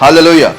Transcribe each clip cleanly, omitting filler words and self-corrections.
Hallelujah.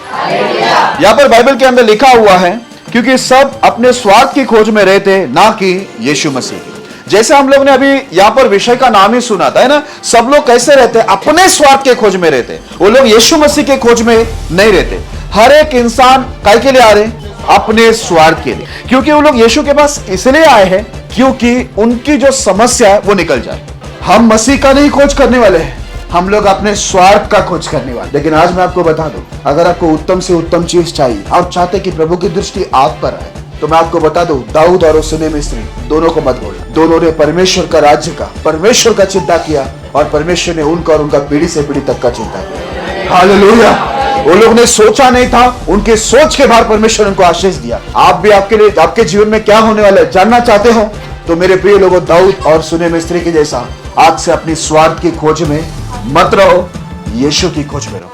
यहाँ पर Bible के अंदर लिखा हुआ है, क्योंकि सब अपने स्वार्थ की खोज में रहते, ना कि यीशु मसीह की। जैसे हम लोग ने अभी यहाँ पर विषय का नाम ही सुना था, है ना। सब लोग कैसे रहते? अपने स्वार्थ के खोज में रहते। वो लोग यीशु मसीह के खोज में नहीं रहते। हर एक इंसान काय के लिए आ रहे? अपने स्वार्थ के लिए। क्योंकि वो लोग यीशु के पास इसलिए आए हैं क्योंकि उनकी जो समस्या है वो निकल जाए। हम मसीह का नहीं खोज करने वाले हैं, हम लोग अपने स्वार्थ का खोज करने वाले। लेकिन आज मैं आपको बता दूं, अगर आपको उत्तम से उत्तम चीज चाहिए, आप चाहते कि प्रभु की दृष्टि आप पर आए, तो मैं आपको बता दूं, दाऊद और सुनेमी स्त्री दोनों को मत बोलना। दोनों ने परमेश्वर का राज्य का, परमेश्वर का चिंता किया, और परमेश्वर ने उनका और उनका पीढ़ी से पीढ़ी तक का चिंता किया। हालेलुया। वो लोग ने सोचा नहीं था, उनके सोच के बाहर परमेश्वर उनको आशीष दिया। आप भी आपके लिए, आपके जीवन में क्या होने वाला है जानना चाहते हो, तो मेरे प्रिय लोगों, दाऊद और सुनेमी स्त्री के जैसा आज से अपनी स्वार्थ की खोज में मत रहो, यीशु की खोज में रहो।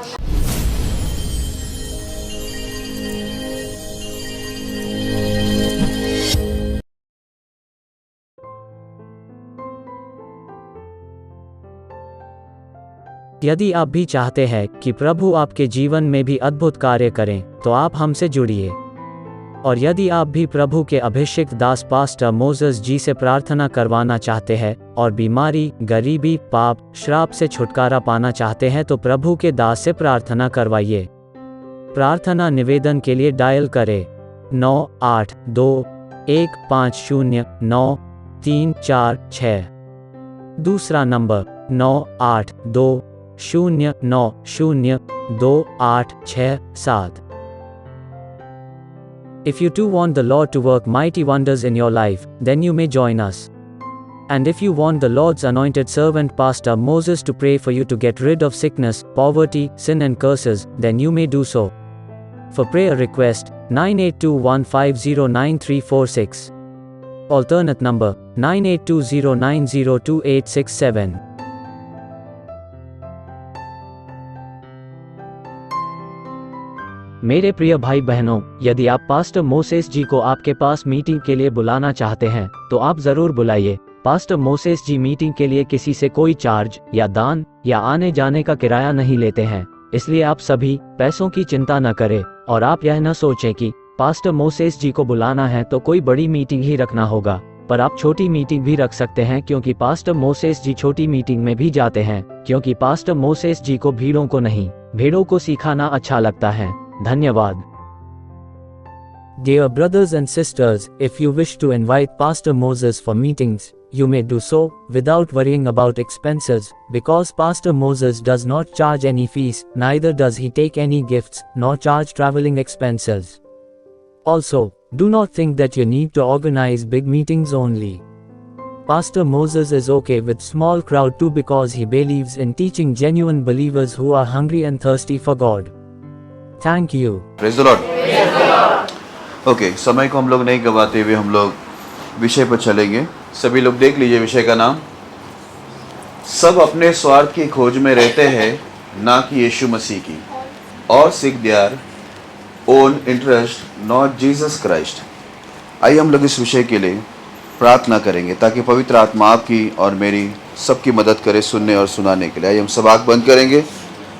यदि आप भी चाहते हैं कि प्रभु आपके जीवन में भी अद्भुत कार्य करें, तो आप हमसे जुड़िए। और यदि आप भी प्रभु के अभिषिक्त दास पास्टर मोसेस जी से प्रार्थना करवाना चाहते हैं और बीमारी, गरीबी, पाप, श्राप से छुटकारा पाना चाहते हैं, तो प्रभु के दास से प्रार्थना करवाइए। प्रार्थना निवेदन के लिए डायल करें 9821509346। दूसरा number 9820902867। If you too want the Lord to work mighty wonders in your life, then you may join us. And if you want the Lord's anointed servant Pastor Moses to pray for you to get rid of sickness, poverty, sin and curses, then you may do so. For prayer request, 9821509346. Alternate number, 9820902867. मेरे प्रिय भाई बहनों, यदि आप pastor Moses जी को आपके पास meeting के लिए बुलाना चाहते हैं, तो आप जरूर बुलाइए। पास्टर मोसेस जी मीटिंग के लिए किसी से कोई चार्ज या दान या आने जाने का किराया नहीं लेते हैं, इसलिए आप सभी पैसों की चिंता न करें। और आप यह न सोचें कि पास्टर मोसेस जी को बुलाना है तो कोई बड़ी मीटिंग ही रखना होगा, पर आप छोटी मीटिंग भी रख सकते हैं, क्योंकि पास्टर मोसेस जी छोटी मीटिंग में भी जाते हैं, क्योंकि पास्टर मोसेस जी को भीड़ों को नहीं, भेड़ों को सिखाना अच्छा लगता है। धन्यवाद। Dear brothers and sisters, if you wish to invite Pastor Moses for meetings, you may do so without worrying about expenses, because Pastor Moses does not charge any fees, neither does he take any gifts, nor charge traveling expenses. Also, do not think that you need to organize big meetings only. Pastor Moses is okay with small crowd too, because he believes in teaching genuine believers who are hungry and thirsty for God. Thank you. Praise the Lord. Okay, समय को हम लोग नहीं गवाते हुए हम लोग विषय पर चलेंगे। सभी लोग देख लीजिए विषय का नाम, सब अपने स्वार्थ की खोज में रहते हैं, ना कि यीशु मसीह की, और seek their own interest, not Jesus Christ. आइए हम लोग इस विषय के लिए प्रार्थना करेंगे, ताकि पवित्र आत्मा आपकी और मेरी सबकी मदद करे सुनने और सुनाने के लिए। आइए हम सब आँख बंद करेंगे।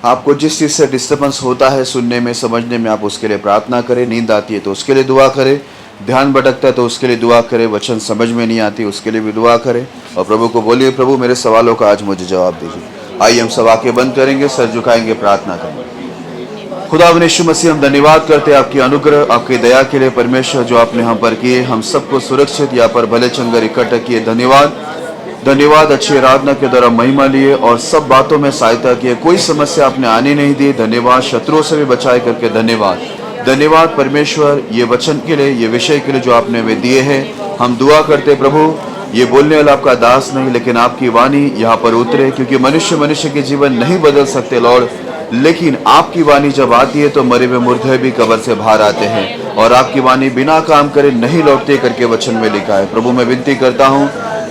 आपको जिस चीज़ से डिस्टर्बेंस होता है सुनने में, समझने में, आप उसके लिए प्रार्थना करें। नींद आती है तो उसके लिए दुआ करें, ध्यान भटकता है तो उसके लिए दुआ करें, वचन समझ में नहीं आती उसके लिए भी दुआ करें, और प्रभु को बोलिए, प्रभु मेरे सवालों का आज मुझे जवाब दीजिए। आइए हम सब आंखें बंद करेंगे, सर झुकाएंगे, प्रार्थना करेंगे। खुदा यीशु मसीह, हम धन्यवाद करते हैं आपकी अनुग्रह, आपकी दया के लिए परमेश्वर, जो आपने हम पर किए, हम सबको सुरक्षित यहाँ पर भले चंगर इकट्ठा किए। धन्यवाद, धन्यवाद। अच्छी आराधना के द्वारा महिमा लिए और सब बातों में सहायता किए, कोई समस्या आपने आने नहीं दी। धन्यवाद, शत्रुओं से भी बचाए करके धन्यवाद। धन्यवाद परमेश्वर, ये वचन के लिए, ये विषय के लिए जो आपने वे दिए हैं। हम दुआ करते प्रभु, ये बोलने वाला आपका दास नहीं, लेकिन आपकी वाणी यहाँ पर उतरे, क्योंकि मनुष्य के जीवन नहीं बदल सकते लॉर्ड, लेकिन आपकी वाणी जब आती है तो मरे हुए मुर्दे भी कब्र से बाहर आते हैं, और आपकी वाणी बिना काम करे नहीं लौटते करके वचन में लिखा है। प्रभु मैं विनती करता हूँ,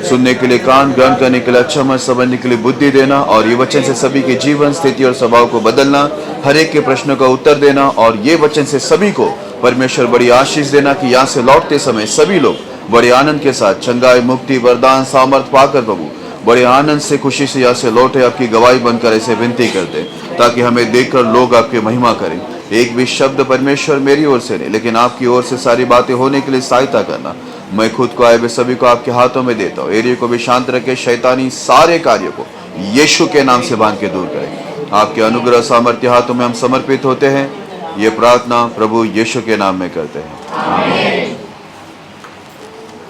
सुनने के लिए कान, ग्रहण करने के लिए अच्छा मन, समझने के लिए बुद्धि देना, और ये वचन से सभी के जीवन, स्थिति और स्वभाव को बदलना, हर एक के प्रश्नों का उत्तर देना, और ये वचन से सभी को परमेश्वर बड़ी आशीष देना कि यहाँ से लौटते समय सभी लोग बड़े आनंद के साथ चंगाई, मुक्ति, वरदान, सामर्थ पाकर प्रभु बड़े आनंद से खुशी से यहाँ से लौटे, आपकी गवाही बनकर ऐसे विनती करते, ताकि हमें देखकर लोग आपकी महिमा करें। एक भी शब्द परमेश्वर मेरी ओर से नहीं, लेकिन आपकी ओर से सारी बातें होने के लिए सहायता करना। मैं खुद को आए हुए सभी को आपके हाथों में देता हूँ। एरिया को भी शांत रखे, शैतानी सारे कार्यों को यीशु के नाम से बांध के दूर करें। आपके अनुग्रह सामर्थ्य हाथों में हम समर्पित होते हैं। ये प्रार्थना प्रभु यीशु के नाम में करते हैं।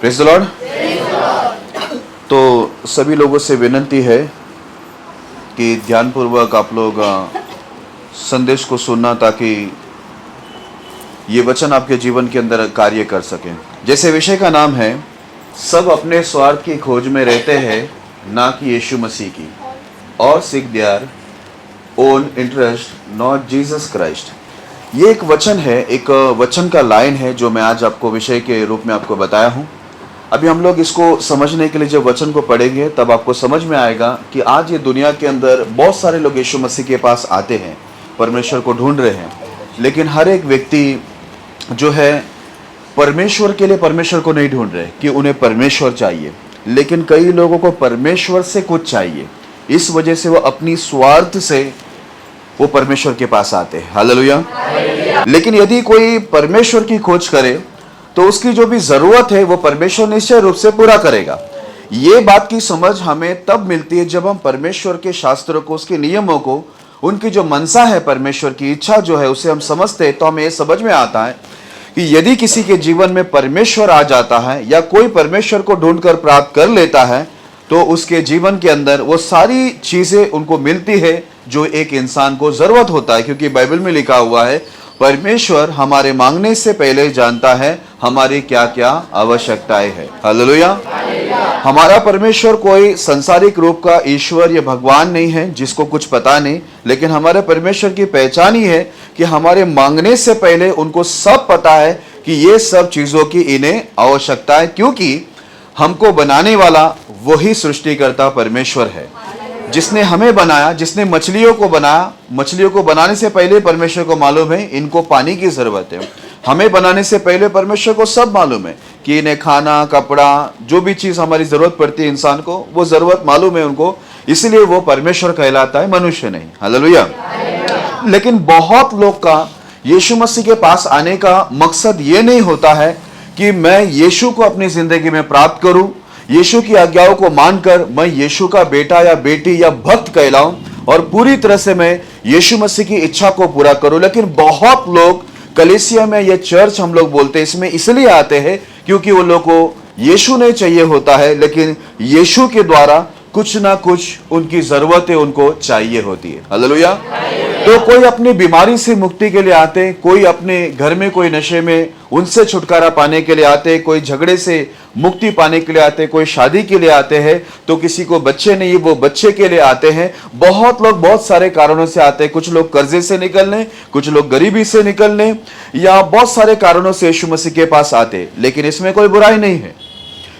Praise the Lord. तो सभी लोगों से विनती है कि ध्यानपूर्वक आप लोग संदेश को सुनना, ताकि ये वचन आपके जीवन के अंदर कार्य कर सकें। जैसे विषय का नाम है, सब अपने स्वार्थ की खोज में रहते हैं, ना कि यीशु मसीह की, और seek their own interest not Jesus Christ. ये एक वचन है, एक वचन का लाइन है जो मैं आज आपको विषय के रूप में आपको बताया हूँ। अभी हम लोग इसको समझने के लिए जब वचन को पढ़ेंगे तब आपको समझ में आएगा कि आज ये दुनिया के अंदर बहुत सारे लोग यीशु मसीह के पास आते हैं, परमेश्वर को ढूंढ रहे हैं, लेकिन हर एक व्यक्ति जो है परमेश्वर के लिए परमेश्वर को नहीं ढूंढ रहे कि उन्हें परमेश्वर चाहिए, लेकिन कई लोगों को परमेश्वर से कुछ चाहिए। इस वजह से वो अपनी स्वार्थ से वो परमेश्वर के पास आते हैं। हालेलुया। लेकिन यदि कोई परमेश्वर की खोज करे तो उसकी जो भी जरूरत है वो परमेश्वर निश्चय रूप से पूरा करेगा। ये बात की समझ हमें तब मिलती है जब हम परमेश्वर के शास्त्रों को, उसके नियमों को, उनकी जो मनसा है, परमेश्वर की इच्छा जो है, उसे हम समझते हैं। तो हमें ये समझ में आता है कि यदि किसी के जीवन में परमेश्वर आ जाता है या कोई परमेश्वर को ढूंढकर प्राप्त कर लेता है, तो उसके जीवन के अंदर वो सारी चीजें उनको मिलती है जो एक इंसान को जरूरत होता है। क्योंकि बाइबल में लिखा हुआ है, परमेश्वर हमारे मांगने से पहले जानता है हमारी क्या क्या आवश्यकताएं हैं। हालेलुया। हमारा परमेश्वर कोई संसारिक रूप का ईश्वर या भगवान नहीं है जिसको कुछ पता नहीं, लेकिन हमारे परमेश्वर की पहचान ही है कि हमारे मांगने से पहले उनको सब पता है कि ये सब चीजों की इन्हें आवश्यकता है, क्योंकि हमको बनाने वाला वही सृष्टिकर्ता परमेश्वर है जिसने हमें बनाया, जिसने मछलियों को बनाया। मछलियों को बनाने से पहले परमेश्वर को मालूम है इनको पानी की जरूरत है। हमें बनाने से पहले परमेश्वर को सब मालूम है कि इन्हें खाना, कपड़ा, जो भी चीज हमारी जरूरत पड़ती है इंसान को, वो जरूरत मालूम है उनको, इसलिए वो परमेश्वर कहलाता है, मनुष्य नहीं। हालेलुया। लेकिन बहुत लोग का यीशु मसीह के पास आने का मकसद ये नहीं होता है कि मैं यीशु को अपनी जिंदगी में प्राप्त करूं, यीशु की आज्ञाओं को मानकर मैं यीशु का बेटा या बेटी या भक्त कहलाऊं और पूरी तरह से मैं यीशु मसीह की इच्छा को पूरा करूं। लेकिन बहुत लोग कलीसिया में, ये चर्च हम लोग बोलते हैं, इसमें इसलिए आते हैं क्योंकि वो लोग को यीशु नहीं चाहिए होता है, लेकिन यीशु के द्वारा कुछ ना कुछ उनकी जरूरतें उनको चाहिए होती है। हालेलुया। तो कोई अपनी बीमारी से मुक्ति के लिए आते, कोई अपने घर में कोई नशे में, उनसे छुटकारा पाने के लिए आते, कोई झगड़े से मुक्ति पाने के लिए आते, कोई शादी के लिए आते हैं, तो किसी को बच्चे नहीं, वो बच्चे के लिए आते हैं। बहुत लोग बहुत सारे कारणों से आते हैं। कुछ लोग कर्जे से निकलने, कुछ लोग गरीबी से निकलने, या बहुत सारे कारणों से यीशु मसीह के पास आते। लेकिन इसमें कोई बुराई नहीं है,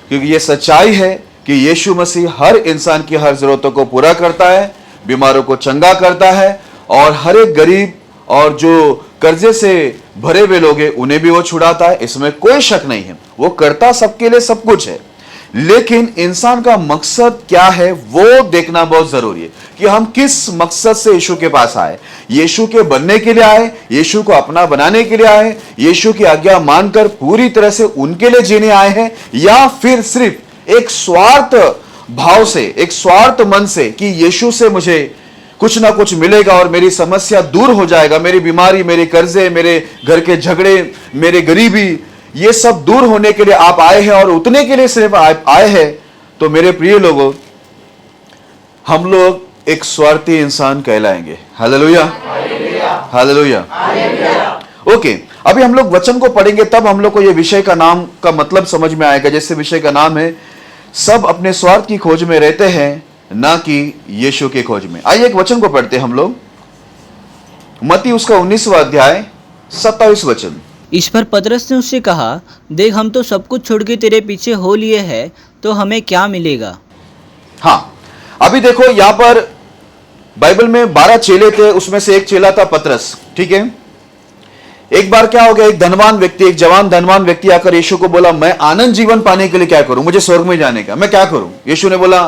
क्योंकि ये सच्चाई है कि यीशु मसीह हर इंसान की हर जरूरतों को पूरा करता है, बीमारों को चंगा करता है, और हर एक गरीब और जो कर्जे से भरे हुए लोग हैं उन्हें भी वो छुड़ाता है। इसमें कोई शक नहीं है, वो करता सबके लिए सब कुछ है। लेकिन इंसान का मकसद क्या है वो देखना बहुत जरूरी है कि हम किस मकसद से यीशु के पास आए। यीशु के बनने के लिए आए, यीशु को अपना बनाने के लिए आए, यीशु की आज्ञा मानकर पूरी तरह से उनके लिए जीने आए हैं, या फिर सिर्फ एक स्वार्थ भाव से, एक स्वार्थ मन से कि यीशु से मुझे कुछ ना कुछ मिलेगा और मेरी समस्या दूर हो जाएगा, मेरी बीमारी, मेरे कर्जे, मेरे घर के झगड़े, मेरे गरीबी, ये सब दूर होने के लिए आप आए हैं और उतने के लिए सिर्फ आए हैं। तो मेरे प्रिय लोगों, हम लोग एक स्वार्थी इंसान कहलाएंगे। Hallelujah, hallelujah. ओके, अभी हम लोग वचन को पढ़ेंगे, तब हम लोग को ये विषय का नाम का मतलब समझ में आएगा। जैसे विषय का नाम है, सब अपने स्वार्थ की खोज में रहते हैं, ना कि यीशु की खोज में। आइए एक वचन को पढ़ते हैं हम लोग। मत्ती उसका 19वां अध्याय 27 वचन। इस पर पतरस ने उससे कहा, देख हम तो सब कुछ छोड़ के तेरे पीछे हो लिए हैं, तो हमें क्या मिलेगा? हाँ, अभी देखो यहाँ पर बाइबल में 12 चेले थे, उसमें से एक चेला था पतरस। ठीक है, एक बार क्या हो गया, एक धनवान व्यक्ति, एक जवान धनवान व्यक्ति आकर यीशु को बोला, मैं आनंद जीवन पाने के लिए क्या करूं, मुझे स्वर्ग में जाने का, मैं क्या करूं? यीशु ने बोला,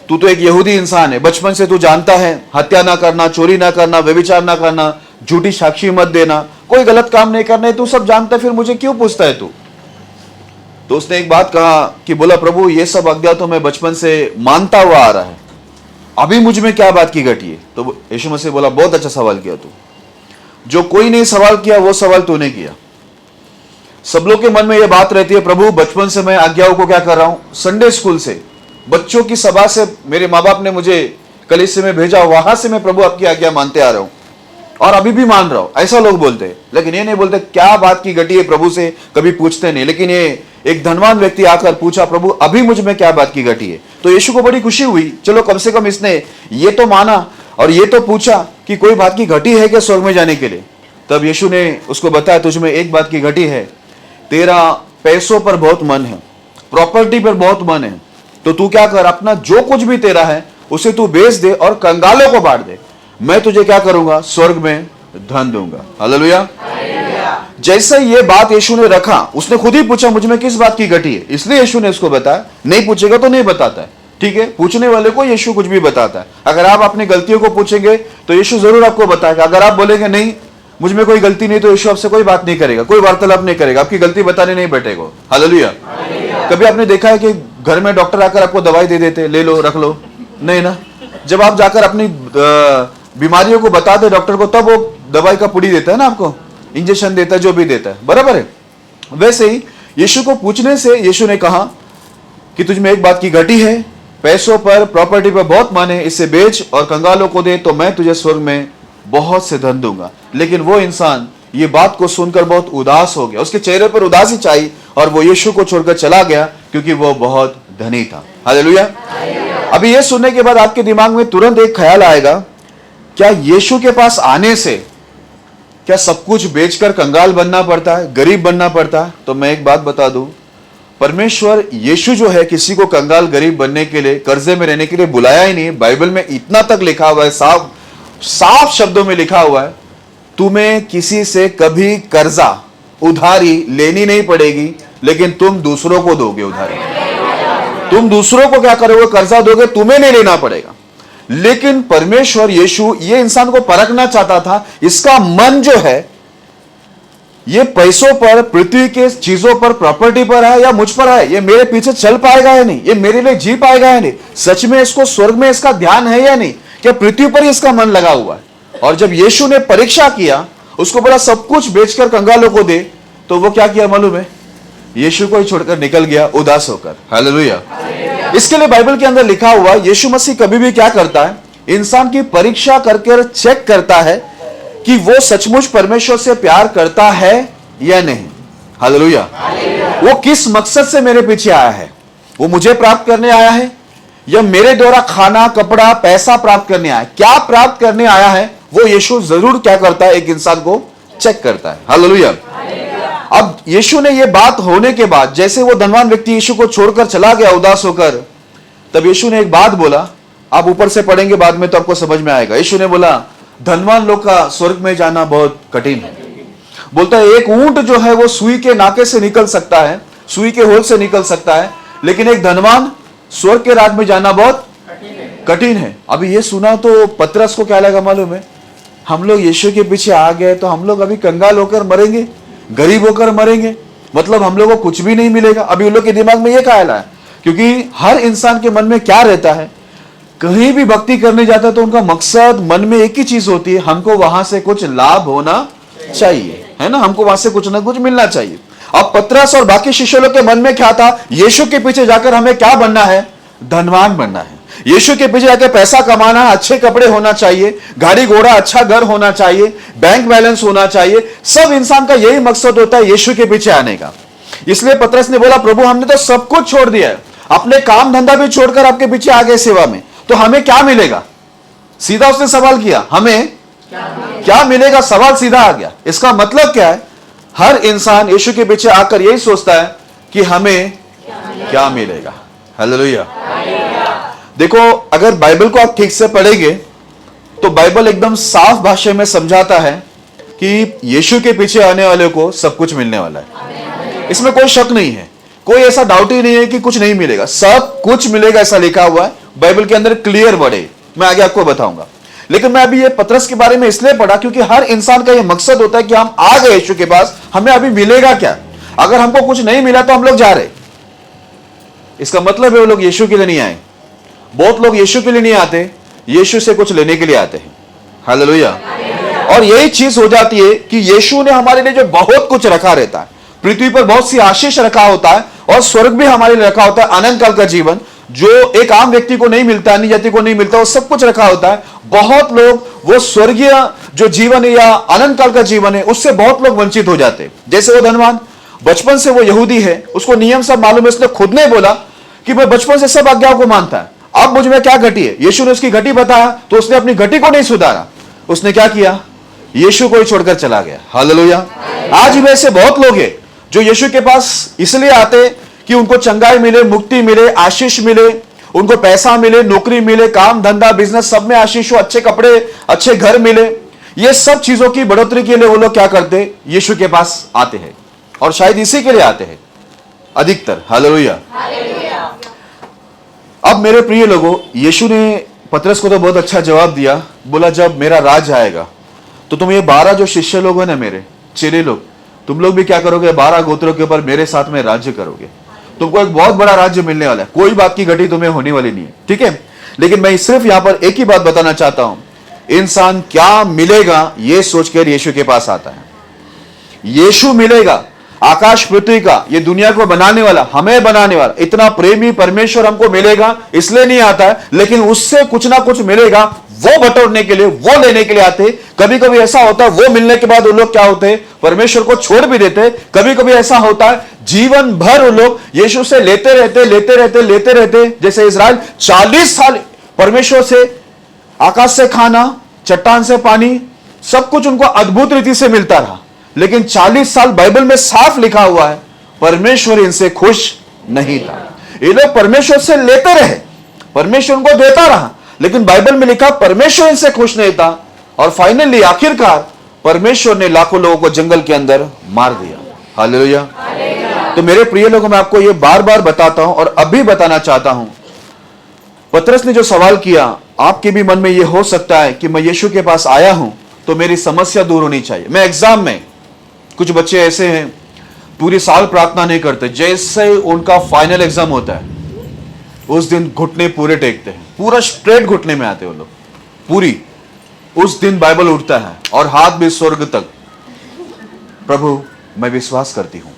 तू तो एक यहूदी इंसान है, बचपन से तू जानता है हत्या ना करना, चोरी ना करना, व्यभिचार ना करना, झूठी साक्षी मत देना, कोई गलत काम नहीं करना है, तू सब जानता है, फिर मुझे क्यों पूछता है तू? तो उसने एक बात कहा कि बोला, प्रभु ये सब आज्ञा तो मैं बचपन से मानता हुआ आ रहा है, अभी मुझ में क्या बात की घटी है? तो यीशु मसीह बोला, बहुत अच्छा सवाल किया तू, जो कोई नहीं सवाल किया वो सवाल तूने किया। सब लोग के मन में यह बात रहती है, प्रभु बचपन से मैं आज्ञाओं को क्या कर रहा हूं, संडे स्कूल से, बच्चों की सभा से, मेरे माँ बाप ने मुझे कलीसिया में भेजा, वहां से मैं प्रभु आपकी आज्ञा मानते आ रहा हूं और अभी भी मान रहा हूं, ऐसा लोग बोलते हैं। लेकिन ये नहीं बोलते क्या बात की घटी है प्रभु से, कभी पूछते नहीं। लेकिन ये एक धनवान व्यक्ति आकर पूछा, प्रभु अभी मुझ में क्या बात की घटी है? तो यीशु को बड़ी खुशी हुई, चलो कम से कम इसने ये तो माना और ये तो पूछा कि कोई बात की घटी है क्या स्वर्ग में जाने के लिए। तब यीशु ने उसको बताया, तुझ में एक बात की घटी है, तेरा पैसों पर बहुत मन है, प्रॉपर्टी पर बहुत मन है, तो तू क्या कर, अपना जो कुछ भी तेरा है उसे तू बेच दे और कंगालों को बांट दे, मैं तुझे क्या करूंगा, स्वर्ग में धन दूंगा। हालेलुया। जैसे ये बात यीशु ने रखा, उसने खुद ही पूछा मुझ में किस बात की घटी है, इसलिए यीशु ने उसको बताया। नहीं पूछेगा तो नहीं बताता है, ठीक है, पूछने वाले को यीशु कुछ भी बताता है। अगर आप अपनी गलतियों को पूछेंगे तो यीशु जरूर आपको बताएगा। अगर आप बोलेंगे नहीं मुझ में कोई गलती नहीं, तो यीशु आपसे कोई बात नहीं करेगा, कोई वार्तालाप नहीं करेगा, आपकी गलती बताने नहीं बैठेगा। हालेलुया। कभी आपने देखा है कि घर में डॉक्टर आकर आपको दवाई दे देते, ले लो रख लो? नहीं ना। जब आप जाकर अपनी बीमारियों को बताते डॉक्टर को, तब वो दवाई का पुड़ी देता है ना, आपको इंजेक्शन देता है, जो भी देता है, बराबर है। वैसे ही यीशु को पूछने से यीशु ने कहा कि तुझ में एक बात की घटी है, पैसों पर, प्रॉपर्टी पर बहुत मन है, इसे बेच और कंगालों को दे, तो मैं तुझे स्वर्ग में बहुत से धन दूंगा। लेकिन वो इंसान ये बात को सुनकर बहुत उदास हो गया, उसके चेहरे पर उदासी छाई और वो यीशु को छोड़कर चला गया, क्योंकि वो बहुत धनी था। हालेलुया। अभी ये सुनने के बाद आपके दिमाग में तुरंत एक ख्याल आएगा, क्या यीशु के पास आने से क्या सब कुछ बेचकर कंगाल बनना पड़ता है, गरीब बनना पड़ता है? तो मैं एक बात बता दूं, परमेश्वर यीशु जो है किसी को कंगाल गरीब बनने के लिए, कर्जे में रहने के लिए बुलाया ही नहीं। बाइबल में इतना तक लिखा हुआ है, साफ साफ शब्दों में लिखा हुआ है, तुम्हें किसी से कभी कर्जा उधारी लेनी नहीं पड़ेगी, लेकिन तुम दूसरों को दोगे उधारी। तुम दूसरों को क्या करोगे, कर्जा दोगे, तुम्हें नहीं लेना पड़ेगा। लेकिन परमेश्वर यीशु ये इंसान को परखना चाहता था, इसका मन जो है ये पैसों पर, पृथ्वी के चीजों पर, प्रॉपर्टी पर है या मुझ पर है, ये मेरे पीछे चल पाएगा या नहीं, ये मेरे लिए जी पाएगा या नहीं, सच में इसको स्वर्ग में इसका ध्यान है या नहीं, क्या पृथ्वी पर ही इसका मन लगा हुआ है। और जब यीशु ने परीक्षा किया, उसको बोला सब कुछ बेचकर कंगालों को दे, तो वो क्या किया मालूम है, यीशु को ही छोड़कर निकल गया उदास होकर। हालेलुया। इसके लिए बाइबल के अंदर लिखा हुआ, यीशु मसीह कभी भी क्या करता है, इंसान की परीक्षा करके चेक करता है कि वो सचमुच परमेश्वर से प्यार करता है या नहीं। हालेलुया। वो किस मकसद से मेरे पीछे आया है, वो मुझे प्राप्त करने आया है या मेरे द्वारा खाना, कपड़ा, पैसा प्राप्त करने आया है, क्या प्राप्त करने आया है, वो यीशु जरूर क्या करता है, एक इंसान को चेक करता है। हालेलुया। अब यीशु ने यह बात होने के बाद, जैसे वो धनवान व्यक्ति यीशु को छोड़कर चला गया उदास होकर, तब यीशु ने एक बात बोला, आप ऊपर से पढ़ेंगे बाद में तो आपको समझ में आएगा। यीशु ने बोला, धनवान लोग का स्वर्ग में जाना बहुत कठिन है। बोलता है एक ऊंट जो है वो सुई के नाके से निकल सकता है, सुई के होल से निकल सकता है, लेकिन एक धनवान स्वर्ग के राज में जाना बहुत कठिन है। अभी ये सुना तो पतरस को क्या लगा मालूम है, हम लोग यीशु के पीछे आ गए तो हम लोग अभी कंगाल होकर मरेंगे, गरीब होकर मरेंगे, मतलब हम लोग को कुछ भी नहीं मिलेगा। अभी उन लोग के दिमाग में ये ख्याल है, क्योंकि हर इंसान के मन में क्या रहता है, कहीं भी भक्ति करने जाता है तो उनका मकसद मन में एक ही चीज होती है, हमको वहां से कुछ लाभ होना चाहिए, है ना, हमको वहां से कुछ ना कुछ मिलना चाहिए। अब पतरस और बाकी शिष्य लोग के मन में क्या था, यीशु के पीछे जाकर हमें क्या बनना है, धनवान बनना है। यीशु के पीछे जाकर पैसा कमाना, अच्छे कपड़े होना चाहिए, गाड़ी घोड़ा, अच्छा घर होना चाहिए, बैंक बैलेंस होना चाहिए। सब इंसान का यही मकसद होता है यीशु के पीछे आने का। इसलिए पतरस ने बोला, प्रभु हमने तो सब कुछ छोड़ दिया है, अपने काम धंधा भी छोड़कर आपके पीछे आ गए सेवा में, तो हमें क्या मिलेगा? सीधा उसने सवाल किया, हमें क्या मिलेगा? सवाल सीधा आ गया। इसका मतलब क्या है, हर इंसान यीशु के पीछे आकर यही सोचता है कि हमें क्या मिलेगा। हालेलुया। देखो, अगर बाइबल को आप ठीक से पढ़ेंगे तो बाइबल एकदम साफ भाषा में समझाता है कि यीशु के पीछे आने वाले को सब कुछ मिलने वाला है। इसमें कोई शक नहीं है, कोई ऐसा डाउट ही नहीं है कि कुछ नहीं मिलेगा, सब कुछ मिलेगा ऐसा लिखा हुआ है। बाइबल के अंदर क्लियर वर्ड है, मैं आगे आपको बताऊंगा। लेकिन मैं अभी ये पतरस के बारे में इसलिए पढ़ा क्योंकि हर इंसान का ये मकसद होता है कि हम आ गए यीशु के पास, हमें अभी मिलेगा क्या? अगर हमको कुछ नहीं मिला तो हम लोग जा रहे, इसका मतलब है वो लोग यीशु के लिए नहीं आए। बहुत लोग यीशु के लिए नहीं आते, यीशु से कुछ लेने के लिए आते हैं। हालेलुया। और यही चीज हो जाती है कि यीशु ने हमारे लिए जो बहुत कुछ रखा रहता है, पृथ्वी पर बहुत सी आशीष रखा होता है और स्वर्ग भी हमारे लिए रखा होता है, अनंत काल का जीवन जो एक आम व्यक्ति को नहीं मिलता, अन्य जाति को नहीं मिलता, वो सब कुछ रखा होता है। बहुत लोग वो स्वर्गीय जो जीवन है या अनंत काल का जीवन है उससे बहुत लोग वंचित हो जाते हैं। जैसे वो धनवान बचपन से वो यहूदी है, उसको नियम सब मालूम है, उसने खुद ने बोला कि मैं बचपन से सब आज्ञाओं को मानता है, अब मुझ में क्या घटी है? यीशु ने उसकी घटी बताया तो उसने अपनी घटी को नहीं सुधारा, उसने क्या किया? यीशु को ही छोड़कर चला गया। हालेलुया। आज भी ऐसे बहुत लोग हैं जो यीशु के पास इसलिए आते कि उनको चंगाई मिले, मुक्ति मिले, आशीष मिले, उनको पैसा मिले, नौकरी मिले, काम धंधा बिजनेस सब में आशीष हो, अच्छे कपड़े, अच्छे घर मिले। ये सब चीजों की बढ़ोतरी के लिए वो लोग क्या करते? यीशु के पास आते हैं और शायद इसी के लिए आते हैं अधिकतर। हालेलुया। अब मेरे प्रिय लोगों, यीशु ने पतरस को तो बहुत अच्छा जवाब दिया, बोला जब मेरा राज आएगा तो तुम ये 12 जो शिष्य लोग हैं ना, मेरे चेले लोग, तुम लोग भी क्या करोगे? 12 गोत्रों के ऊपर मेरे साथ में राज्य करोगे, तुमको एक बहुत बड़ा राज्य मिलने वाला है, कोई बात की घटी तुम्हें होने वाली नहीं है, ठीक है? लेकिन मैं सिर्फ यहां पर एक ही बात बताना चाहता हूं, इंसान क्या मिलेगा ये सोचकर यीशु के पास आता है। यीशु मिलेगा, आकाश पृथ्वी का, ये दुनिया को बनाने वाला, हमें बनाने वाला, इतना प्रेमी परमेश्वर हमको मिलेगा इसलिए नहीं आता है, लेकिन उससे कुछ ना कुछ मिलेगा, वो बटोरने के लिए, वो लेने के लिए आते। कभी कभी ऐसा होता है वो मिलने के बाद वो लोग क्या होते हैं? परमेश्वर को छोड़ भी देते। कभी कभी ऐसा होता है जीवन भर वो लोग यीशु से लेते रहते। जैसे इस्राएल 40 साल परमेश्वर से, आकाश से खाना, चट्टान से पानी, सब कुछ उनको अद्भुत रीति से मिलता रहा, लेकिन 40 साल बाइबल में साफ लिखा हुआ है परमेश्वर इनसे खुश नहीं था। ये लोग परमेश्वर से लेते रहे, परमेश्वर उनको देता रहा, लेकिन बाइबल में लिखा परमेश्वर इनसे खुश नहीं था और फाइनली आखिरकार परमेश्वर ने लाखों लोगों को जंगल के अंदर मार दिया। हालेलुया। तो मेरे प्रिय लोगों, मैं आपको ये बार बार बताता हूं और अभी बताना चाहता हूं, पतरस ने जो सवाल किया, आपके भी मन में ये हो सकता है कि मैं यीशु के पास आया हूं तो मेरी समस्या दूर होनी चाहिए। मैं एग्जाम में, कुछ बच्चे ऐसे हैं पूरी साल प्रार्थना नहीं करते, जैसे उनका फाइनल एग्जाम होता है उस दिन घुटने पूरे टेकते हैं, पूरा स्ट्रेट घुटने में आते हैं वो लोग, पूरी उस दिन बाइबल उठता है और हाथ भी स्वर्ग तक। प्रभु मैं विश्वास करती हूं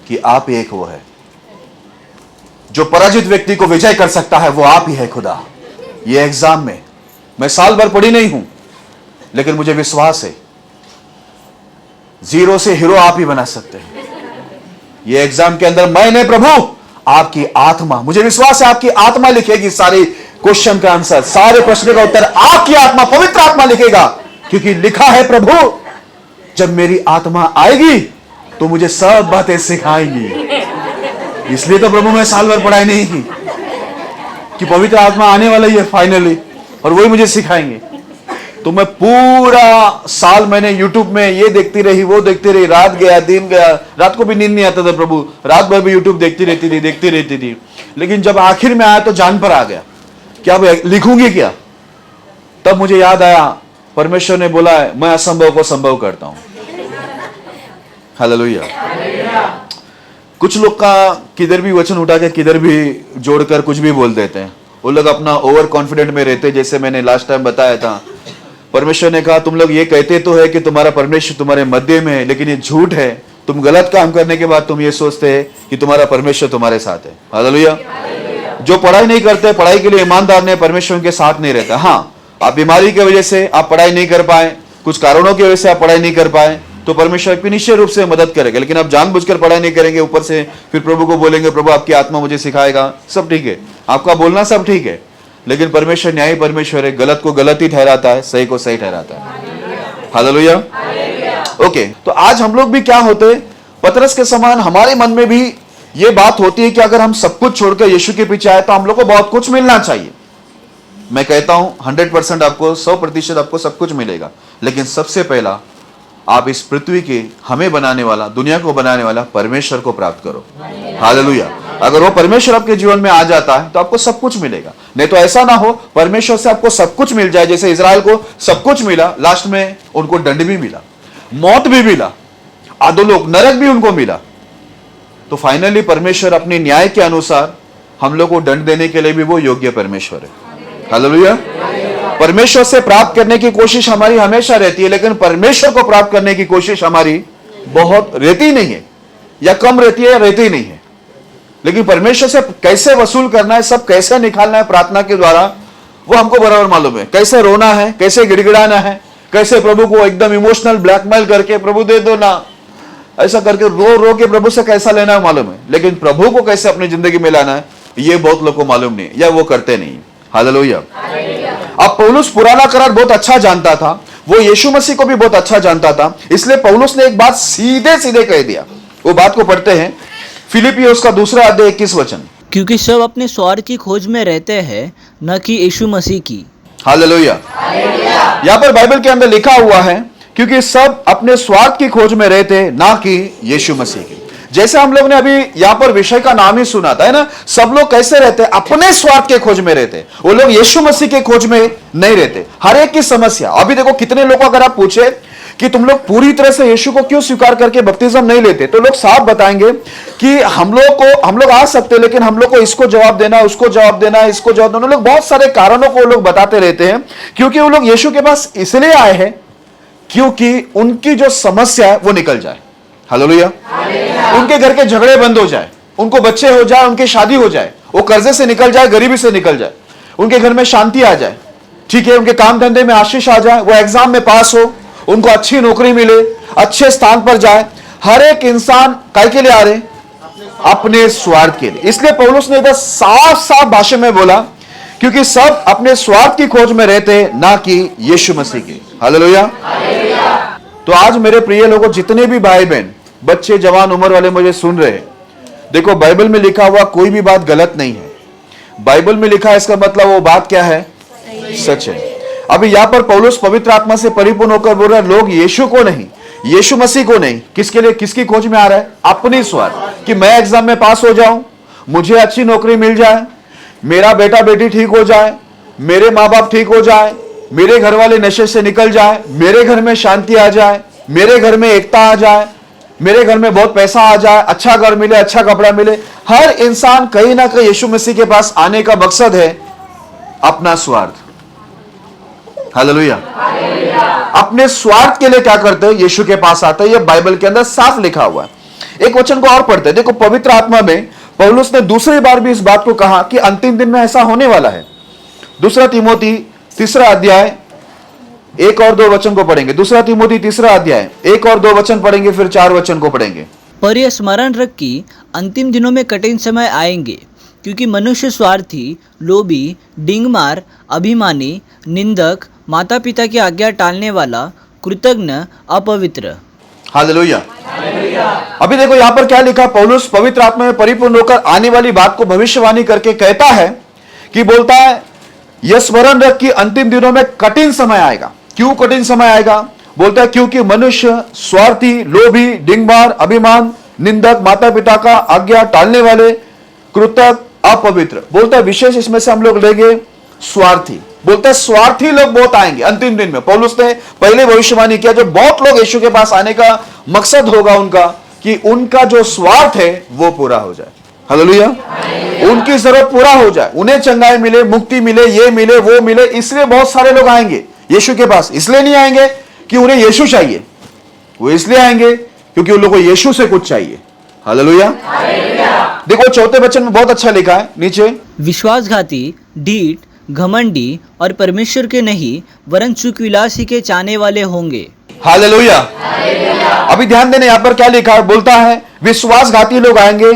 कि आप ही एक वो है जो पराजित व्यक्ति को विजय कर सकता है, वो आप ही है खुदा। ये एग्जाम में मैं साल भर पढ़ी नहीं हूं, लेकिन मुझे विश्वास है जीरो से हीरो आप ही बना सकते हैं। ये एग्जाम के अंदर मैंने प्रभु आपकी आत्मा, मुझे विश्वास है आपकी आत्मा लिखेगी सारे क्वेश्चन का आंसर, सारे प्रश्न का उत्तर आपकी आत्मा, पवित्र आत्मा लिखेगा, क्योंकि लिखा है प्रभु जब मेरी आत्मा आएगी तो मुझे सब बातें सिखाएंगी। इसलिए तो प्रभु मैं साल भर पढ़ाई नहीं की कि पवित्र आत्मा आने वाला ही है फाइनली और वही मुझे सिखाएंगे। तो मैं पूरा साल मैंने यूट्यूब में ये देखती रही, वो देखती रही, रात गया दिन गया, रात को भी नींद नहीं आता था प्रभु, रात भर भी यूट्यूब देखती रहती थी। लेकिन जब आखिर में आया तो जान पर आ गया क्या लिखूंगी क्या। तब मुझे याद आया परमेश्वर ने बोला है मैं असंभव को संभव करता हूं। हालेलुया। कुछ लोग का किधर भी वचन उठा के किधर भी जोड़कर कुछ भी बोल देते हैं, वो लोग अपना ओवर कॉन्फिडेंट में रहते। जैसे मैंने लास्ट टाइम बताया था, परमेश्वर ने कहा तुम लोग ये कहते तो है कि तुम्हारा परमेश्वर तुम्हारे मध्य में है, लेकिन ये झूठ है। तुम गलत काम करने के बाद तुम ये सोचते हैं कि तुम्हारा परमेश्वर तुम्हारे साथ है। हालेलुया। जो पढ़ाई नहीं करते, पढ़ाई के लिए ईमानदार ने, परमेश्वर के साथ नहीं रहता। हाँ, आप बीमारी की वजह से आप पढ़ाई नहीं कर पाए, कुछ कारणों की वजह से आप पढ़ाई नहीं कर पाए, तो परमेश्वर निश्चय रूप से मदद करेगा। लेकिन आप जानबूझकर पढ़ाई नहीं करेंगे, ऊपर से फिर प्रभु को बोलेंगे प्रभु आपकी आत्मा मुझे सिखाएगा, सब ठीक है, आपका बोलना सब ठीक है, लेकिन परमेश्वर न्यायी परमेश्वर है, गलत को गलत ही ठहराता है, सही को सही ठहराता है। हालेलुया। ओके, तो आज हम लोग भी क्या होते, पतरस के समान हमारे मन में भी ये बात होती है कि अगर हम सब कुछ छोड़कर यीशु के पीछे आए तो हम लोग को बहुत कुछ मिलना चाहिए। मैं कहता हूं 100% आपको, 100% आपको सब कुछ मिलेगा, लेकिन सबसे पहला आप इस पृथ्वी के हमें बनाने वाला, दुनिया को बनाने वाला परमेश्वर को प्राप्त करो। हालेलुया। अगर वो परमेश्वर आपके जीवन में आ जाता है तो आपको सब कुछ मिलेगा। नहीं तो ऐसा ना हो परमेश्वर से आपको सब कुछ मिल जाए, जैसे इजराइल को सब कुछ मिला, लास्ट में उनको दंड भी मिला, मौत भी मिला, अधोलोक नरक भी उनको मिला। तो फाइनली परमेश्वर अपने न्याय के अनुसार हम लोग को दंड देने के लिए भी वो योग्य परमेश्वर है। हालेलुया। परमेश्वर से प्राप्त करने की कोशिश हमारी हमेशा रहती है, लेकिन परमेश्वर को प्राप्त करने की कोशिश हमारी बहुत रहती नहीं है, या कम रहती है या रहती नहीं है। लेकिन परमेश्वर से कैसे वसूल करना है, सब कैसे निकालना है प्रार्थना के द्वारा, वो हमको बराबर मालूम है। कैसे रोना है, कैसे गिड़गिड़ाना है, कैसे प्रभु को एकदम इमोशनल ब्लैकमेल करके प्रभु दे दो ना, ऐसा करके रो रो के प्रभु से कैसा लेना है मालूम है। लेकिन प्रभु को कैसे अपनी जिंदगी में लाना है ये बहुत लोग को मालूम नहीं, या वो करते नहीं। हालेलुया। अब पौलुस पुराना करार बहुत अच्छा जानता था, वो यीशु मसीह को भी बहुत अच्छा जानता था, इसलिए पौलुस ने एक बात सीधे सीधे कह दिया। वो बात को पढ़ते हैं, फिलिपियों उसका 2 अध्याय 21 वचन। क्योंकि सब अपने स्वार्थ की खोज में रहते हैं, न कि यीशु मसीह की। हालेलुया। यहाँ पर बाइबल के अंदर लिखा हुआ है, क्योंकि सब अपने स्वार्थ की खोज में रहते ना कि यीशु मसीह की। जैसे हम लोग ने अभी यहाँ पर विषय का नाम ही सुना था, है ना। सब लोग कैसे रहते, अपने स्वार्थ के खोज में रहते, वो लोग यीशु मसीह के खोज में नहीं रहते। हर एक की समस्या, अभी देखो कितने लोगों अगर आप पूछे कि तुम लोग पूरी तरह से यीशु को क्यों स्वीकार करके बपतिस्म नहीं लेते, तो लोग साफ बताएंगे कि हम लोग आ सकते, लेकिन हम लोग को इसको जवाब देना, उसको जवाब देना, इसको जवाब देना। लोग बहुत सारे कारणों को लोग बताते रहते हैं, क्योंकि वो लोग यीशु के पास इसलिए आए हैं क्योंकि उनकी जो समस्या है वो निकल जाए। हालेलुया। उनके घर के झगड़े बंद हो जाए, उनको बच्चे हो जाए, उनकी शादी हो जाए, वो कर्जे से निकल जाए, गरीबी से निकल जाए, उनके घर में शांति आ जाए, ठीक है, उनके काम धंधे में आशीष आ जाए, वो एग्जाम में पास हो, उनको अच्छी नौकरी मिले, अच्छे स्थान पर जाए। हर एक इंसान काय के लिए आ रहे, अपने स्वार्थ के लिए। इसलिए पौलुस ने इधर साफ साफ भाषा में बोला, क्योंकि सब अपने स्वार्थ की खोज में रहते ना कि यीशु मसीह की। हालेलुया। तो आज मेरे प्रिय लोगों, जितने भी भाई बहन, बच्चे, जवान उम्र वाले मुझे सुन रहे हैं, देखो बाइबल में लिखा हुआ कोई भी बात गलत नहीं है। बाइबल में लिखा है, इसका मतलब वो बात क्या है, सच है। अभी यहां पर पौलुस पवित्र आत्मा से परिपूर्ण होकर बोल रहा है, लोग यीशु को नहीं, यीशु मसीह को नहीं, किसके लिए, किसकी खोज में आ रहा है, अपनी स्वार्थ, कि मैं एग्जाम में पास हो जाऊं, मुझे अच्छी नौकरी मिल जाए, मेरा बेटा बेटी ठीक हो जाए, मेरे माँ बाप ठीक हो जाए, मेरे घर वाले नशे से निकल जाए, मेरे घर में शांति आ जाए, मेरे घर में एकता आ जाए, मेरे घर में बहुत पैसा आ जाए, अच्छा घर मिले, अच्छा कपड़ा मिले। हर इंसान कहीं ना कहीं यीशु मसीह के पास आने का मकसद है अपना स्वार्थ। हालेलुया। अपने स्वार्थ के लिए क्या करते हो, यीशु के पास आते हैं। यह बाइबल के अंदर साफ लिखा हुआ है। एक वचन को और पढ़ते हैं, देखो पवित्र आत्मा में पौलुस ने दूसरी बार भी इस बात को कहा कि अंतिम दिन में ऐसा होने वाला है। 2 तीमोथी 3 अध्याय 1 और 2 वचन को पढ़ेंगे। 2 तीमोथी 3 अध्याय 1 और 2 वचन पढ़ेंगे, फिर 4 वचन को पढ़ेंगे। पर यह स्मरण रख कि अंतिम दिनों में कठिन समय आएंगे, क्योंकि मनुष्य स्वार्थी, लोभी, डिंगमार, अभिमानी, निंदक, माता पिता की आज्ञा टालने वाला, कृतज्ञ, अपवित्र। हालेलुया। अभी देखो यहां पर क्या लिखा, पौलुस पवित्र आत्मा में परिपूर्ण होकर आने वाली बात को भविष्यवाणी करके कहता है कि बोलता है, यह स्मरण रख कि अंतिम दिनों में कठिन समय आएगा। क्यों कठिन समय आएगा, बोलता है क्योंकि मनुष्य स्वार्थी, लोभी, डिंगमार, अभिमान, निंदक, माता पिता का आज्ञा टालने वाले, कृतज्ञ, अपवित्र। बोलता है विशेष इसमें से हम लोग लेंगे स्वार्थी। बोलता है स्वार्थी लोग बहुत आएंगे अंतिम दिन में। पौलुस ने पहले भविष्यवाणी किया, जो बहुत लोग यीशु के पास आने का मकसद होगा उनका, कि उनका जो स्वार्थ है वो पूरा हो जाए। हालेलुया। उनकी जरूरत पूरा हो जाए, उन्हें चंगाई मिले, मुक्ति मिले, ये मिले, वो मिले। इसलिए बहुत सारे लोग आएंगे यीशु के पास। इसलिए नहीं आएंगे कि उन्हें यीशु चाहिए, वो इसलिए आएंगे क्योंकि उन लोगों को यीशु से कुछ चाहिए। हालेलुया। देखो 4 वचन में बहुत अच्छा लिखा है नीचे, विश्वासघाती, ढीठ, घमंडी और परमेश्वर के नहीं वरन सुखविलासी के चाहने वाले होंगे। हालेलुया। अभी ध्यान देने, यहां पर क्या लिखा है, बोलता है विश्वासघाती लोग आएंगे,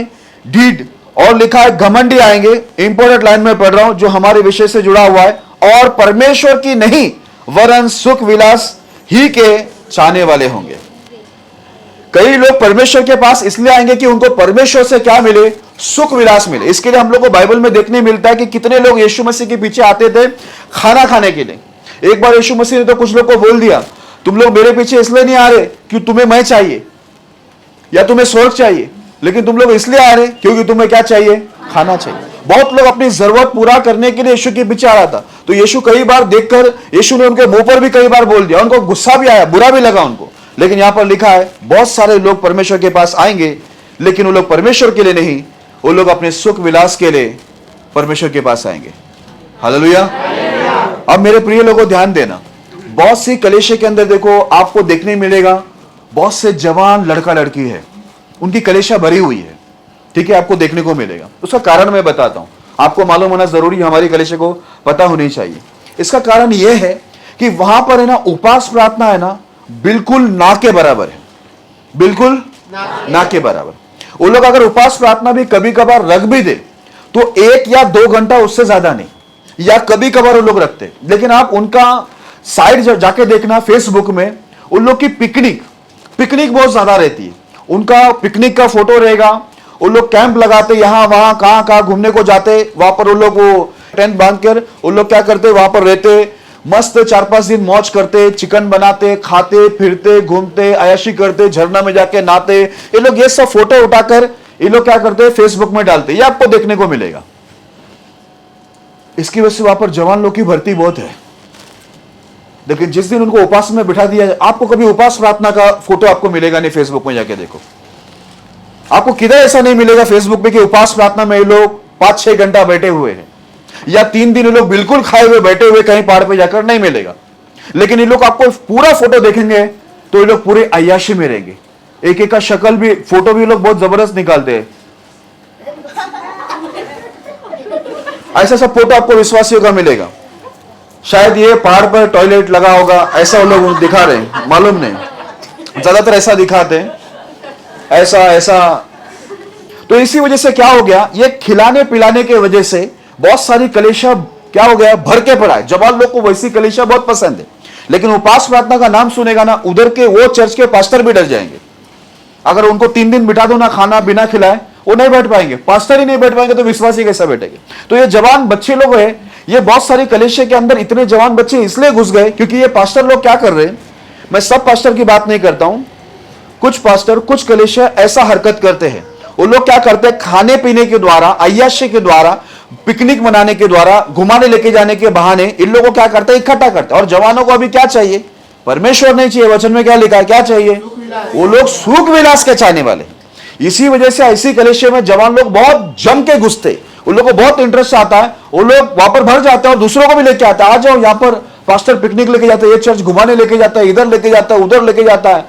ढीठ, और लिखा है घमंडी आएंगे। इंपोर्टेंट लाइन में पढ़ रहा हूं जो हमारे विषय से जुड़ा हुआ है, और परमेश्वर की नहीं वरन सुख विलास ही के चाहने वाले होंगे। कई लोग परमेश्वर के पास इसलिए आएंगे कि उनको परमेश्वर से क्या मिले, सुख विलास मिले। इसके लिए हम लोग को बाइबल में देखने मिलता है कि कितने लोग यीशु मसीह के पीछे आते थे खाना खाने के लिए। एक बार यीशु मसीह ने तो कुछ लोग को बोल दिया, तुम लोग मेरे पीछे इसलिए नहीं आ रहे कि तुम्हें मैं चाहिए या तुम्हें स्वर्ग चाहिए, लेकिन तुम लोग इसलिए आ रहे क्योंकि तुम्हें क्या चाहिए? खाना चाहिए। बहुत लोग अपनी जरूरत पूरा करने के लिए यीशु के पीछे आ रहा था, तो यीशु कई बार देखकर यीशु ने उनके मुंह पर भी कई बार बोल दिया, उनको गुस्सा भी आया, बुरा भी लगा उनको। लेकिन यहां पर लिखा है बहुत सारे लोग परमेश्वर के पास आएंगे, लेकिन वो लोग परमेश्वर के लिए नहीं, वो लोग अपने सुख विलास के लिए परमेश्वर के पास आएंगे। हालेलुया। अब मेरे प्रिय लोगों ध्यान देना, बहुत सी कलीसिया के अंदर देखो आपको देखने मिलेगा बहुत से जवान लड़का लड़की है, उनकी कलीसिया भरी हुई है, ठीक है, आपको देखने को मिलेगा। उसका कारण मैं बताता हूं, आपको मालूम होना जरूरी, हमारी कलीसिया को पता होनी चाहिए। इसका कारण यह है कि वहां पर है ना उपवास प्रार्थना है ना बिल्कुल ना के बराबर है, बिल्कुल ना के बराबर। वो लोग अगर उपवास प्रार्थना भी कभी कभार रख भी दे तो 1 या 2 घंटा, उससे ज्यादा नहीं, या कभी कभार वो लोग रखते। लेकिन आप उनका साइड जाके देखना फेसबुक में, उन लोग की पिकनिक बहुत ज्यादा रहती है। उनका पिकनिक का फोटो रहेगा, वो लोग कैंप लगाते, यहां वहां कहां घूमने को जाते, वहां पर वो लोग वो टेंट बांधकर वो लोग क्या करते, वहां पर रहते, मस्त 4-5 दिन मौज करते, चिकन बनाते, खाते, फिरते, घूमते, अयाशी करते, झरना में जाके नहाते। ये लोग ये सब फोटो उठाकर ये लोग क्या करते, फेसबुक में डालते, ये आपको देखने को मिलेगा। इसकी वजह से वहां पर जवान लोग की भर्ती बहुत है। लेकिन जिस दिन उनको उपास में बिठा दिया जाए, आपको कभी उपास प्रार्थना का फोटो आपको मिलेगा नहीं। फेसबुक में जाके देखो, आपको किधर ऐसा नहीं मिलेगा फेसबुक पे कि उपास प्रार्थना में ये लोग 5-6 घंटा बैठे हुए हैं, या 3 दिन ये लोग बिल्कुल खाए हुए बैठे हुए कहीं पहाड़ पे जाकर, नहीं मिलेगा। लेकिन ये लोग आपको पूरा फोटो देखेंगे तो ये लोग पूरे अय्याशी में रहेंगे। एक का शक्ल भी, फोटो भी लोग बहुत जबरदस्त निकालते हैं। ऐसा सब फोटो आपको विश्वासियों का मिलेगा। शायद ये पहाड़ पर टॉयलेट लगा होगा, ऐसा वो लोग दिखा रहे हैं, मालूम नहीं, ज्यादातर ऐसा दिखाते हैं, ऐसा। तो इसी वजह से क्या हो गया, ये खिलाने पिलाने के वजह से बहुत सारी कलीसिया क्या हो गया, भर के पड़ा है। जवान लोग को वैसी कलीसिया बहुत पसंद है, लेकिन उपास प्रार्थना का नाम सुनेगा ना, उधर के वो चर्च के पास्टर भी डर जाएंगे। अगर उनको 3 दिन बिठा दो ना खाना बिना खिलाए, वो नहीं बैठ पाएंगे, पास्टर ही नहीं बैठ पाएंगे तो विश्वासी कैसा बैठेंगे। तो ये जवान बच्चे लोग हैं, ये बहुत सारी कलीसिया के अंदर इतने जवान बच्चे इसलिए घुस गए क्योंकि ये पास्टर लोग क्या कर रहे हैं, मैं सब पास्टर की बात नहीं करता हूं, कुछ पास्टर कुछ कलीसिया ऐसा हरकत करते हैं। वो लोग क्या करते हैं, खाने पीने के द्वारा, अय्याशी के द्वारा, पिकनिक मनाने के द्वारा, घुमाने लेके जाने के बहाने इन लोगों को क्या करते हैं, इकट्ठा करते हैं। और जवानों को अभी क्या चाहिए, परमेश्वर नहीं चाहिए, वचन में क्या लिखा है, क्या चाहिए, वो लोग सुख विलास के चाहने वाले। इसी वजह से ऐसी कलीसिया में जवान लोग बहुत जम के घुसते, उन लोगों को बहुत इंटरेस्ट आता है, वो लोग वहां पर भर जाते हैं और दूसरों को भी लेके आते हैं, आ जाओ यहाँ पर पास्टर पिकनिक लेके जाता है, ये चर्च घुमाने लेके जाता है, इधर लेके जाता है, उधर लेके जाता है,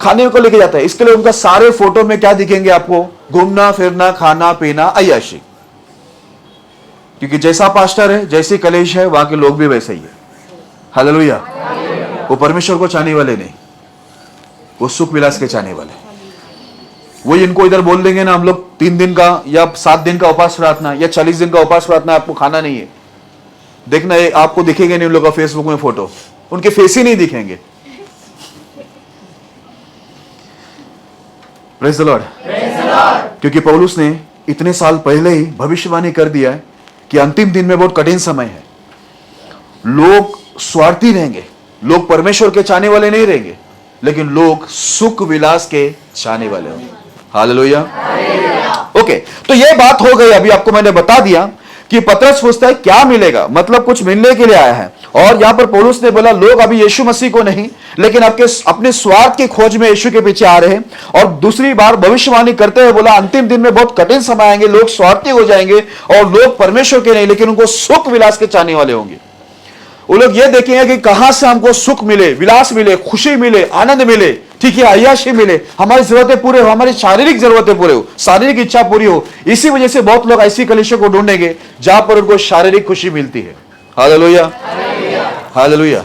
खाने को लेके जाता है। इसके लिए उनका सारे फोटो में क्या दिखेंगे आपको, घूमना फिरना, खाना पीना, अय्याशी। क्योंकि जैसा पास्टर है, जैसी कलीसिया है, वहां के लोग भी वैसे ही है। हालेलुया। वो परमेश्वर को चाहने वाले नहीं, वो सुख विलास के चाहने वाले। वही इनको इधर बोल देंगे ना, हम लोग 3 दिन का या 7 दिन का उपास प्रार्थना या 40 दिन का उपास प्रार्थना, आपको खाना नहीं है, देखना ये आपको दिखेंगे नहीं उन लोगों का फेसबुक में फोटो, उनके फेस ही नहीं दिखेंगे। Praise the Lord. क्योंकि पौलुस ने इतने साल पहले ही भविष्यवाणी कर दिया है कि अंतिम दिन में बहुत कठिन समय है, लोग स्वार्थी रहेंगे, लोग परमेश्वर के चाहने वाले नहीं रहेंगे, लेकिन लोग सुख विलास के चाहने वाले होंगे। हालेलुया। ओके, तो ये बात हो गई, अभी आपको मैंने बता दिया कि पतरस पूछता है क्या मिलेगा, मतलब कुछ मिलने के लिए आया है। और यहां पर पौलुस ने बोला लोग अभी यीशु मसीह को नहीं, लेकिन अपने स्वार्थ की खोज में यीशु के पीछे आ रहे हैं। और दूसरी बार भविष्यवाणी करते हुए बोला अंतिम दिन में बहुत कठिन समय आएंगे, लोग स्वार्थी हो जाएंगे और लोग परमेश्वर के नहीं, लेकिन उनको सुख विलास के चाहने वाले होंगे। वो लोग ये देखेंगे कि कहां से हमको सुख मिले, विलास मिले, खुशी मिले, आनंद मिले, ठीक है, अय्याशी मिले, हमारी जरूरतें पूरे हो, हमारी शारीरिक जरूरतें पूरे हो, शारीरिक इच्छा पूरी हो। इसी वजह से बहुत लोग ऐसी कलीसिया को ढूंढेंगे जहां पर उनको शारीरिक खुशी मिलती है। Hallelujah, hallelujah.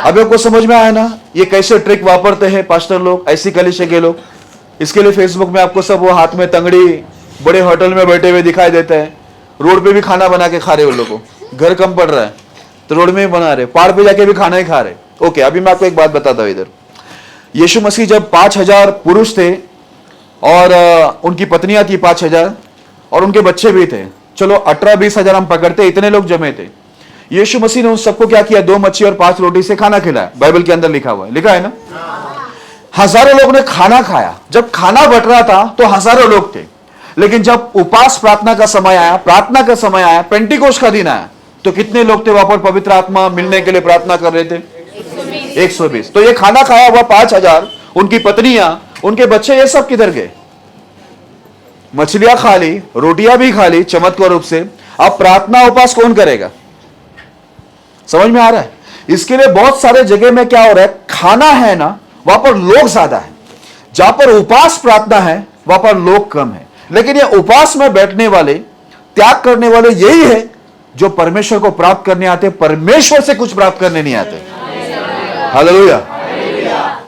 अभी आपको समझ में आया ना ये कैसे ट्रिक वापरते हैं पास्टर लोग, ऐसी कलीसिया के लोग। इसके लिए फेसबुक में आपको सब वो हाथ में तंगड़ी, बड़े होटल में बैठे हुए दिखाई देते हैं, रोड पे भी खाना बना के खा रहे, उन लोगों को घर कम पड़ रहा है तो रोड में ही बना रहे, पहाड़ पे जाके भी खाना ही खा रहे। ओके, अभी मैं आपको एक बात बताता हूं। इधर यीशु मसीह जब 5000 पुरुष थे और उनकी पत्नियां थी 5000 और उनके बच्चे भी थे, चलो 18-20 हजार हम पकड़ते, इतने लोग जमे थे। यीशु मसीह ने उन सबको क्या किया, 2 मच्छी और 5 रोटी से खाना खिलाया। बाइबल के अंदर लिखा हुआ है, लिखा है ना। हजारों लोग ने खाना खाया, जब खाना बट रहा था तो हजारों लोग थे, लेकिन जब उपास प्रार्थना का समय आया, प्रार्थना का समय आया, पेंटिकोस्ट का दिन आया, तो कितने लोग थे वहां पर पवित्र आत्मा मिलने के लिए प्रार्थना कर रहे थे? 120। तो ये खाना खाया हुआ 5000, उनकी पत्नियां, उनके बच्चे, ये सब किधर गए? मछलियां खा ली, रोटियां भी खा ली चमत्कार रूप से। अब प्रार्थना उपास कौन करेगा? समझ में आ रहा है? इसके लिए बहुत सारे जगह में क्या हो रहा है, खाना है ना, वहां पर लोग ज्यादा है, जहां पर उपास प्रार्थना है वहां पर लोग कम है। लेकिन ये उपास में बैठने वाले, त्याग करने वाले यही है जो परमेश्वर को प्राप्त करने आते, परमेश्वर से कुछ प्राप्त करने नहीं आते। हालेलुया।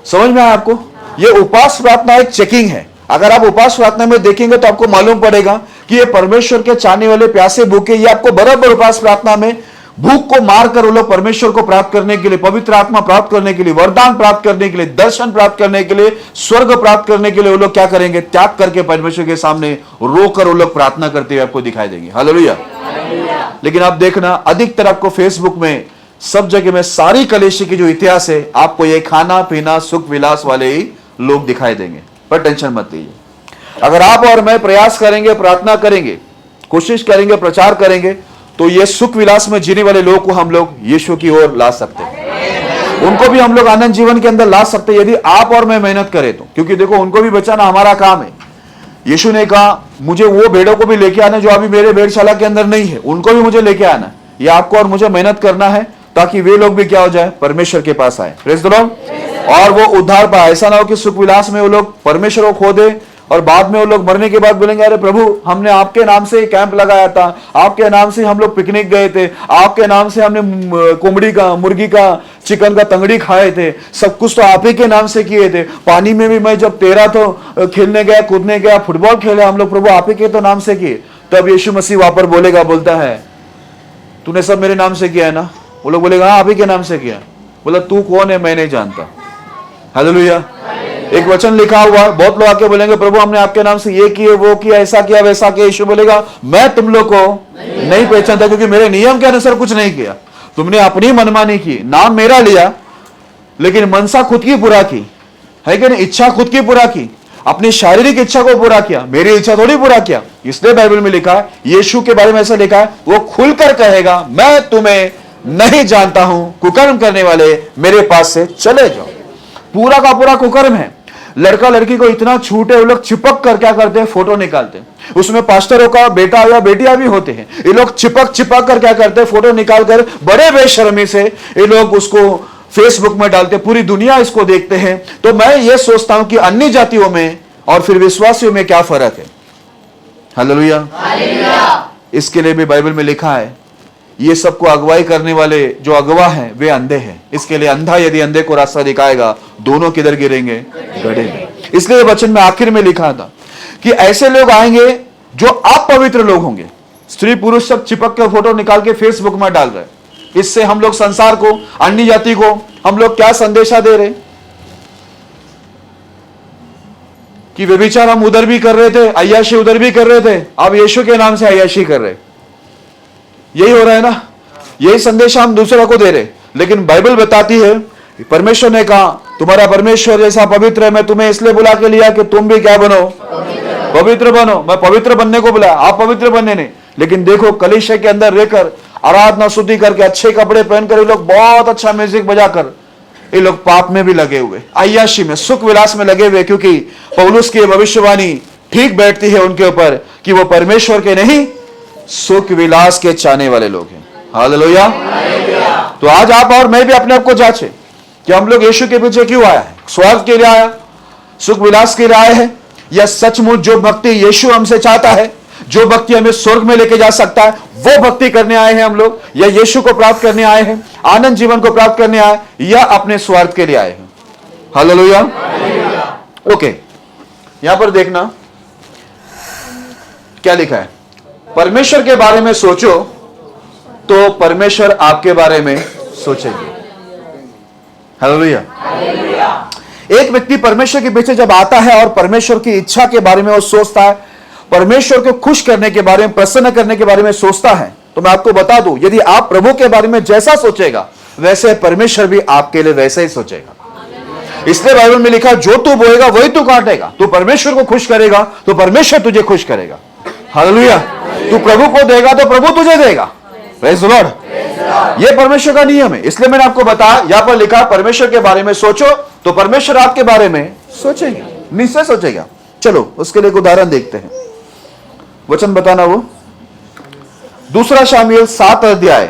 समझ में आया आपको? ये उपास प्रार्थना एक चेकिंग है। अगर आप उपास प्रार्थना में देखेंगे तो आपको मालूम पड़ेगा कि ये परमेश्वर के चाहने वाले, प्यासे, भूखे, ये आपको बराबर उपास प्रार्थना में भूख को मारकर वो लोग परमेश्वर को प्राप्त करने के लिए, पवित्र आत्मा प्राप्त करने के लिए, वरदान प्राप्त करने के लिए, दर्शन प्राप्त करने के लिए, स्वर्ग प्राप्त करने के लिए वो लोग क्या करेंगे? त्याग करके परमेश्वर के सामने रोकर वो लोग प्रार्थना करते हुए आपको दिखाई देंगे। हालेलुया। लेकिन आप देखना, अधिकतर आपको फेसबुक में, सब जगह में, सारी कलीसिया की जो इतिहास है, आपको ये खाना पीना सुख विलास वाले ही लोग दिखाई देंगे। पर टेंशन मत लीजिए, अगर आप और मैं प्रयास करेंगे, प्रार्थना करेंगे, कोशिश करेंगे, प्रचार करेंगे, तो ये सुख विलास में जीने वाले लोगों को हम लोग यीशु की ओर ला सकते हैं। उनको भी हम लोग आनंद जीवन के अंदर ला सकते हैं, यदि आप और मैं मेहनत करें तो। क्योंकि देखो, उनको भी बचाना हमारा काम है। यीशु ने कहा, मुझे वो भेड़ों को भी लेके आना जो अभी मेरे भेड़शाला के अंदर नहीं है, उनको भी मुझे लेके आना। ये आपको और मुझे मेहनत करना है ताकि वे लोग भी क्या हो जाए? परमेश्वर के पास आए। Praise the Lord. और वो उद्धार पाए। ऐसा ना हो कि सुख विलास में वो लोग परमेश्वर को खो दे और बाद में वो लोग मरने के बाद बोलेंगे, अरे प्रभु, हमने आपके नाम से कैंप लगाया था, आपके नाम से हम लोग पिकनिक गए थे, आपके नाम से हमने कोमड़ी का, मुर्गी का, चिकन का तंगड़ी खाए थे, सब कुछ तो आप ही के नाम से किए थे। पानी में भी मैं जब तैरा तो खेलने गया, कूदने गया, फुटबॉल खेला, हम लोग प्रभु आप ही के तो नाम से किए। तब यीशु मसीह वहां पर बोलेगा, बोलता है, तूने सब मेरे नाम से किया है ना? वो लोग बोलेगा, हाँ आप ही के नाम से किया। बोला, तू कौन है? मैं नहीं जानता। हालेलुया। एक वचन लिखा हुआ, बहुत लोग आके बोलेंगे, प्रभु हमने आपके नाम से ये किए, वो किया, ऐसा किया, वैसा किया। यीशु बोलेगा, मैं तुम लोग को नहीं पहचानता, क्योंकि मेरे नियम के अनुसार कुछ नहीं किया। तुमने अपनी मनमानी की, नाम मेरा लिया, लेकिन मनसा खुद की पूरा की, है कि नहीं? इच्छा खुद की पूरा की, अपनी शारीरिक इच्छा को पूरा किया, मेरी इच्छा थोड़ी पूरा किया। इसलिए बाइबल में लिखा है, यीशु के बारे में ऐसा लिखा है, वो खुलकर कहेगा, मैं तुम्हें नहीं जानता हूं, कुकर्म करने वाले मेरे पास से चले जाओ। पूरा का पूरा कुकर्म है। लड़का लड़की को इतना छूटे, वो लोग चिपक कर क्या करते हैं? फोटो निकालते हैं। उसमें पास्टरों का बेटा या बेटियां भी होते हैं। ये लोग चिपक कर क्या करते हैं? फोटो निकाल कर बड़े बेशर्मी से ये लोग उसको फेसबुक में डालते, पूरी दुनिया इसको देखते हैं। तो मैं ये सोचता हूं कि अन्य जातियों में और फिर विश्वासियों में क्या फर्क है? हालेलुया। इसके लिए भी बाइबल में लिखा है, ये सबको अगुवाई करने वाले जो अगवा हैं वे अंधे हैं। इसके लिए अंधा यदि अंधे को रास्ता दिखाएगा, दोनों किधर गिरेंगे? गड्ढे में। इसलिए वचन में आखिर में लिखा था कि ऐसे लोग आएंगे जो अपवित्र लोग होंगे। स्त्री पुरुष सब चिपक के फोटो निकाल के फेसबुक में डाल रहे। इससे हम लोग संसार को, अन्य जाति को हम लोग क्या संदेशा दे रहे कि व्यभिचार हम उधर भी कर रहे थे, अय्याशी उधर भी कर रहे थे, अब यीशु के नाम से अय्याशी कर रहे। यही हो रहा है ना? यही संदेश हम दूसरों को दे रहे। लेकिन बाइबल बताती है, परमेश्वर ने कहा, तुम्हारा परमेश्वर जैसा पवित्र है, मैं तुम्हें इसलिए बुला के लिया कि तुम भी क्या बनो? पवित्र बनो। मैं पवित्र बनने को बुलाया, आप पवित्र बनने नहीं। लेकिन देखो, कलीसिया के अंदर रहकर आराधना स्तुति करके, अच्छे कपड़े पहनकर, ये लोग बहुत अच्छा म्यूजिक बजाकर ये लोग पाप में भी लगे हुए, अय्याशी में, सुख विलास में लगे हुए। क्योंकि पौलुस की भविष्यवाणी ठीक बैठती है उनके ऊपर कि वो परमेश्वर के नहीं, सुख विलास के चाहने वाले लोग हैं। हालेलुया। तो आज आप और मैं भी अपने आप को जांचे कि हम लोग यीशु के पीछे क्यों आया है? स्वर्ग के लिए आया, सुख विलास के लिए आए हैं, या सचमुच जो भक्ति यीशु हमसे चाहता है, जो भक्ति हमें स्वर्ग में लेके जा सकता है, वो भक्ति करने आए हैं हम लोग? या यीशु को प्राप्त करने आए हैं, आनंद जीवन को प्राप्त करने आए, या अपने स्वार्थ के लिए आए हैं? हालेलुया। ओके, यहां पर देखना क्या लिखा है। परमेश्वर के बारे में सोचो तो परमेश्वर आपके बारे में सोचेंगे। हालेलुया। एक व्यक्ति परमेश्वर के पीछे जब आता है और परमेश्वर की इच्छा के बारे में वो सोचता है, परमेश्वर को खुश करने के बारे में, प्रसन्न करने के बारे में सोचता है, तो मैं आपको बता दूं, यदि आप प्रभु के बारे में जैसा सोचेगा, वैसे परमेश्वर भी आपके लिए वैसे ही सोचेगा। इसलिए बाइबल में लिखा जो तू बोएगा वही तू काटेगा। तू परमेश्वर को खुश करेगा तो परमेश्वर तुझे खुश करेगा। हालेलुया। तू प्रभु को देगा तो प्रभु तुझे देगा। Praise the Lord. ये परमेश्वर का नियम है। इसलिए मैंने आपको बताया, यहां पर लिखा परमेश्वर के बारे में सोचो तो परमेश्वर आपके बारे में सोचेंगे, निश्चय सोचेगा। चलो उसके लिए एक उदाहरण देखते हैं। वचन बताना वो दूसरा शामुएल 7 अध्याय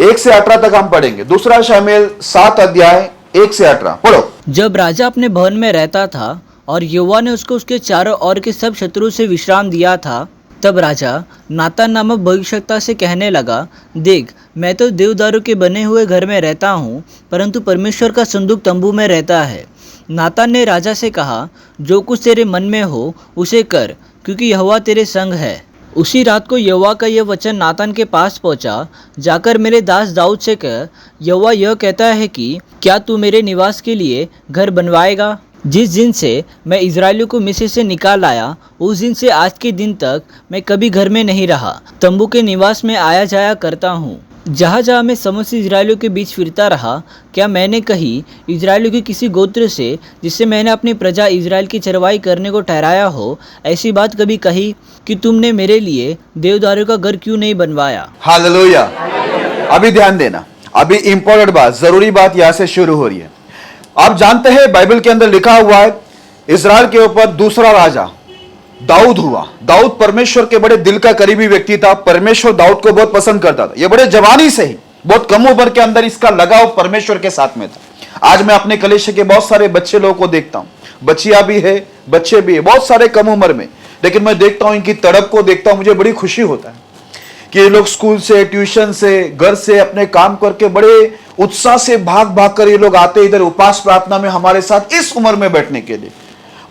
1 से 18 तक हम पढ़ेंगे। दूसरा शामुएल 7 अध्याय 1 से 18 पढ़ो। जब राजा अपने भवन में रहता था और यहोवा ने उसको उसके चारों ओर के सब शत्रु से विश्राम दिया था, तब राजा नातान नामक भविष्यवक्ता से कहने लगा, देख मैं तो देवदारू के बने हुए घर में रहता हूँ, परंतु परमेश्वर का संदूक तंबू में रहता है। नातान ने राजा से कहा, जो कुछ तेरे मन में हो उसे कर, क्योंकि यहोवा तेरे संग है। उसी रात को यहोवा का यह वचन नातान के पास पहुंचा, जाकर मेरे दास दाऊद से कह, यहोवा यह कहता है कि क्या तू मेरे निवास के लिए घर बनवाएगा? जिस दिन से मैं इजराइलियों को मिस्र से निकाल आया, उस दिन से आज के दिन तक मैं कभी घर में नहीं रहा, तंबू के निवास में आया जाया करता हूँ। जहाँ जहाँ मैं समस्त इजराइलियों के बीच फिरता रहा, क्या मैंने कहीं इजराइलियों के किसी गोत्र से, जिससे मैंने अपनी प्रजा इजराइल की चरवाई करने को ठहराया हो, ऐसी बात कभी कही कि तुमने मेरे लिए देवदारू का घर क्यों नहीं बनवाया? हालेलुया। अभी ध्यान देना, अभी इंपॉर्टेंट बात, जरूरी बात यहां से शुरू हो रही है। आप जानते हैं बाइबल के अंदर लिखा हुआ है इजराइल के ऊपर दूसरा राजा दाऊद हुआ। दाऊद परमेश्वर के बड़े दिल का करीबी व्यक्ति था। परमेश्वर दाऊद को बहुत पसंद करता था। ये बड़े जवानी से ही, बहुत कम उम्र के अंदर इसका लगाव परमेश्वर के साथ में था। आज मैं अपने कलीसिया के बहुत सारे बच्चे लोगों को देखता हूं, बच्चियां भी है, बच्चे भी है, बहुत सारे कम उम्र में, लेकिन मैं देखता हूं इनकी तड़प को देखता हूं, मुझे बड़ी खुशी होता है कि ये लोग स्कूल से, ट्यूशन से, घर से अपने काम करके बड़े उत्साह से भाग भाग कर ये लोग आते इधर उपवास प्रार्थना में हमारे साथ इस उम्र में बैठने के लिए।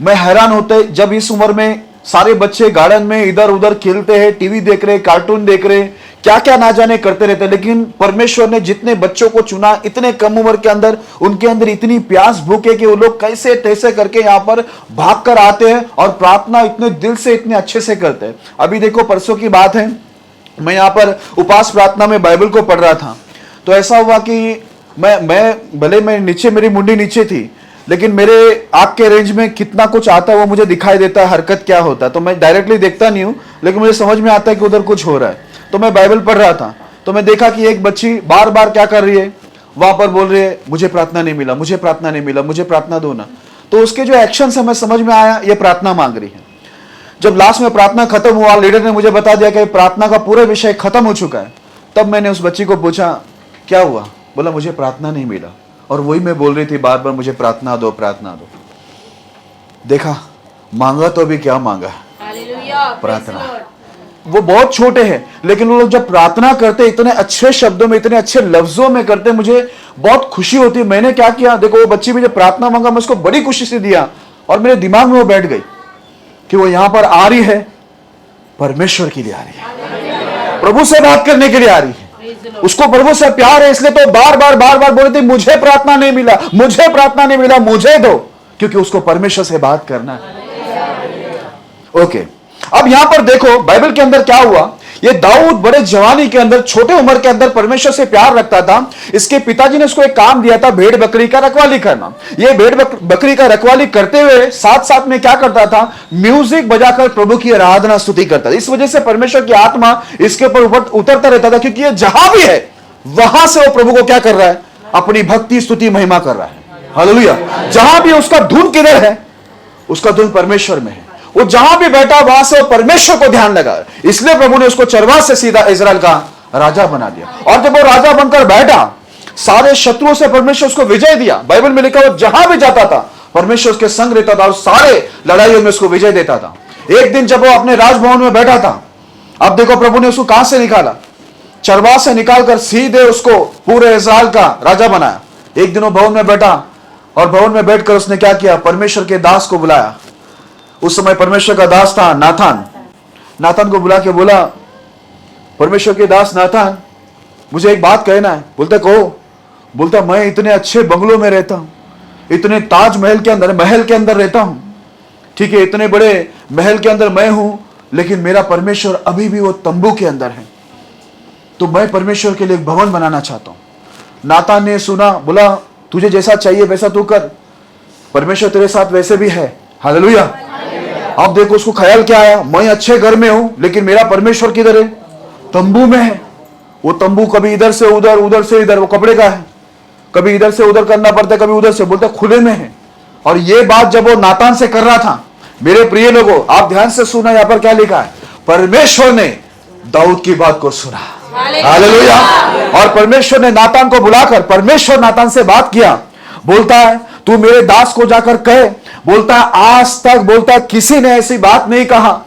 मैं हैरान होता है जब इस उम्र में सारे बच्चे गार्डन में इधर उधर खेलते हैं, टीवी देख रहे, कार्टून देख रहे, क्या क्या ना जाने करते रहते हैं, लेकिन परमेश्वर ने जितने बच्चों को चुना इतने कम उम्र के अंदर, उनके अंदर इतनी प्यास भूख है कि वो लोग कैसे तैसे करके यहाँ पर भाग कर आते हैं और प्रार्थना इतने दिल से इतने अच्छे से करते हैं। अभी देखो परसों की बात है, मैं यहाँ पर उपवास प्रार्थना में बाइबल को पढ़ रहा था, तो ऐसा हुआ कि मैं भले मैं नीचे, मेरी मुंडी नीचे थी, लेकिन मेरे आंख के रेंज में कितना कुछ आता है वो मुझे दिखाई देता है, हरकत क्या होता है। तो मैं डायरेक्टली देखता नहीं हूं, लेकिन मुझे समझ में आता है कि उधर कुछ हो रहा है। तो मैं बाइबल पढ़ रहा था, तो मैं देखा कि एक बच्ची बार बार क्या कर रही है, वहां पर बोल रही है, मुझे प्रार्थना नहीं मिला, मुझे प्रार्थना नहीं मिला, मुझे प्रार्थना दो ना। तो उसके जो एक्शन है, मैं समझ में आया ये प्रार्थना मांग रही है। जब लास्ट में प्रार्थना खत्म हुआ, लीडर ने मुझे बता दिया कि प्रार्थना का पूरा विषय खत्म हो चुका है। तब मैंने उस बच्ची को पूछा क्या हुआ, बोला मुझे प्रार्थना नहीं मिला। और वही मैं बोल रही थी बार बार, मुझे प्रार्थना दो, प्रार्थना दो। देखा, मांगा तो भी क्या मांगा, प्रार्थना। वो बहुत छोटे हैं, लेकिन वो लोग जब प्रार्थना करते इतने अच्छे शब्दों में, इतने अच्छे लफ्जों में करते, मुझे बहुत खुशी होती है। मैंने क्या किया, देखो वो बच्ची भी जब प्रार्थना मांगा, मैं उसको बड़ी खुशी से दिया, और मेरे दिमाग में वो बैठ गई कि वो यहां पर आ रही है, परमेश्वर के लिए आ रही है, प्रभु से बात करने के लिए आ रही है, उसको प्रभु से प्यार है, इसलिए तो बार बार बोल रही थी, मुझे प्रार्थना नहीं मिला, मुझे प्रार्थना नहीं मिला, मुझे दो, क्योंकि उसको परमेश्वर से बात करना है। ओके, अब यहां पर देखो बाइबल के अंदर क्या हुआ। ये दाऊद बड़े जवानी के अंदर, छोटे उम्र के अंदर परमेश्वर से प्यार रखता था। इसके पिताजी ने उसको एक काम दिया था, भेड़ बकरी का रखवाली करना। ये भेड़ बकरी का रखवाली करते हुए साथ साथ में क्या करता था, म्यूजिक बजाकर प्रभु की आराधना स्तुति करता था। इस वजह से परमेश्वर की आत्मा इसके ऊपर उतरता रहता था, क्योंकि ये जहां भी है वहां से वो प्रभु को क्या कर रहा है, अपनी भक्ति स्तुति महिमा कर रहा है। हालेलुया। जहां भी उसका धुन किधर है, उसका धुन परमेश्वर में है। वो जहां भी बैठा वहां से वो परमेश्वर को ध्यान लगा, इसलिए प्रभु ने उसको चरवाह से सीधा इजराइल का राजा बना दिया। और जब वो राजा बनकर बैठा, सारे शत्रुओं से परमेश्वर उसको विजय दिया। बाइबल में लिखा, वो जहां भी जाता था परमेश्वर उसके संग रहता था और सारे लड़ाइयों में उसको विजय देता था। एक दिन जब वो अपने राजभवन में बैठा था, अब देखो प्रभु ने उसको कहां से निकाला, चरवाह से निकालकर सीधे उसको पूरे इजराइल का राजा बनाया। एक दिन वो भवन में बैठा, और भवन में बैठकर उसने क्या किया, परमेश्वर के दास को बुलाया। उस समय परमेश्वर का दास था नाथान। नाथान को बुला के बोला, परमेश्वर के दास नाथान, मुझे एक बात कहना है। बोलता कहो। बोलता, मैं इतने अच्छे बंगलों में रहता हूं, इतने ताजमहल के अंदर, महल के अंदर रहता हूं, ठीक है, इतने बड़े महल के अंदर मैं हूं, लेकिन मेरा परमेश्वर अभी भी वो तंबू के अंदर है, तो मैं परमेश्वर के लिए एक भवन बनाना चाहता हूं। नाथान ने सुना, बोला तुझे जैसा चाहिए वैसा तू कर। परमेश्वर तेरे साथ वैसे भी है। हालेलुया। अब देखो उसको ख्याल क्या आया, मैं अच्छे घर में हूं लेकिन मेरा परमेश्वर किधर है? तंबू में है। वो तंबू कभी इधर से उधर, उधर से इधर, वो कपड़े का है, कभी इधर से उधर करना पड़ता है, कभी उधर से, बोलता खुले में है। और ये बात जब वो नातान से कर रहा था, मेरे प्रिय लोगों आप ध्यान से सुना, यहां पर क्या लिखा है, परमेश्वर ने दाऊद की बात को सुना। हालेलुया। और परमेश्वर ने नातान को बुलाकर, परमेश्वर नातान से बात किया, बोलता है तू मेरे दास को जाकर कहे, बोलता है आज तक, बोलता है किसी ने ऐसी बात नहीं कहा,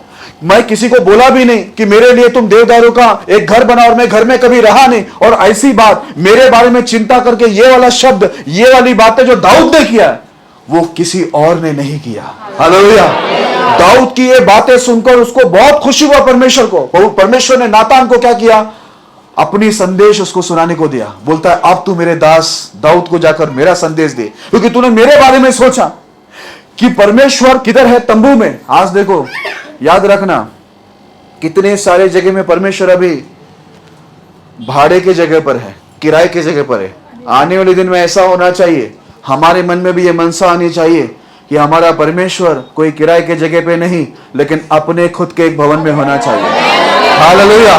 मैं किसी को बोला भी नहीं कि मेरे लिए तुम देवदारों का एक घर बना, और मैं घर में कभी रहा नहीं, और ऐसी बात मेरे बारे में चिंता करके ये वाला शब्द, ये वाली बातें जो दाऊद ने किया वो किसी और ने नहीं किया। हालेलुया। दाऊद की ये बातें सुनकर उसको बहुत खुशी हुआ परमेश्वर को। परमेश्वर ने नातान को क्या किया, अपनी संदेश उसको सुनाने को दिया। बोलता है अब तू मेरे दास दाऊद को जाकर मेरा संदेश दे, क्योंकि तूने मेरे बारे में सोचा कि परमेश्वर किधर है, तंबू में। आज देखो याद रखना, कितने सारे जगह में परमेश्वर अभी भाड़े के जगह पर है, किराए के जगह पर है। आने वाले दिन में ऐसा होना चाहिए, हमारे मन में भी ये मनसा आनी चाहिए कि हमारा परमेश्वर कोई किराए के जगह पे नहीं, लेकिन अपने खुद के एक भवन में होना चाहिए। हालेलुया।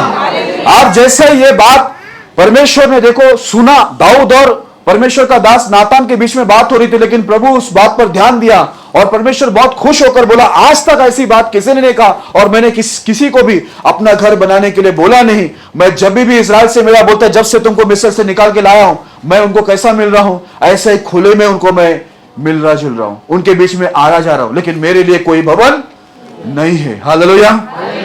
आप जैसे ये बात परमेश्वर ने देखो सुना, दाऊद और परमेश्वर का दास नातान के बीच में बात हो रही थी, लेकिन प्रभु उस बात पर ध्यान दिया और परमेश्वर बहुत खुश होकर बोला आज तक ऐसी बात किसी ने नहीं कहा, और मैंने किसी को भी अपना घर बनाने के लिए बोला नहीं। मैं जब भी इजराइल से मेरा बोलता है, जब से तुमको मिस्र से निकाल के लाया हूं, मैं उनको कैसा मिल रहा हूं, ऐसे ही खुले में उनको मैं मिल रहा जुल रहा हूं, उनके बीच में आ रहा जा रहा हूं, लेकिन मेरे लिए कोई भवन नहीं है। हालेलुया।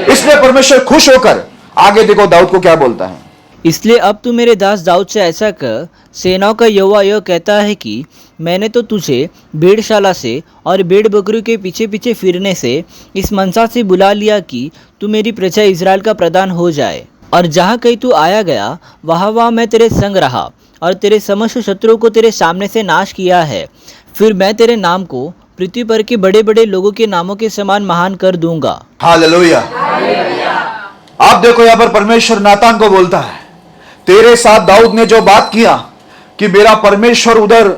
इसलिए परमेश्वर खुश होकर आगे देखो दाऊद को क्या बोलता है, इसलिए अब तू मेरे दास दाऊद से ऐसा कर, सेनाओं का यहोवा यह कहता है कि मैंने तो तुझे भेड़शाला से और भेड़ बकरियों के पीछे पीछे फिरने से इस मनसा से बुला लिया कि तू मेरी प्रजा इजराइल का प्रधान हो जाए, और जहाँ कहीं तू आया गया वहाँ मैं तेरे संग रहा और तेरे समस्त शत्रुओं को तेरे सामने से नाश किया है। फिर मैं तेरे नाम को पृथ्वी पर के बड़े बड़े लोगों के नामों के समान महान कर दूंगा। हालेलुया। आप देखो यहां पर परमेश्वर नातान को बोलता है, तेरे साथ दाऊद ने जो बात किया कि मेरा परमेश्वर उधर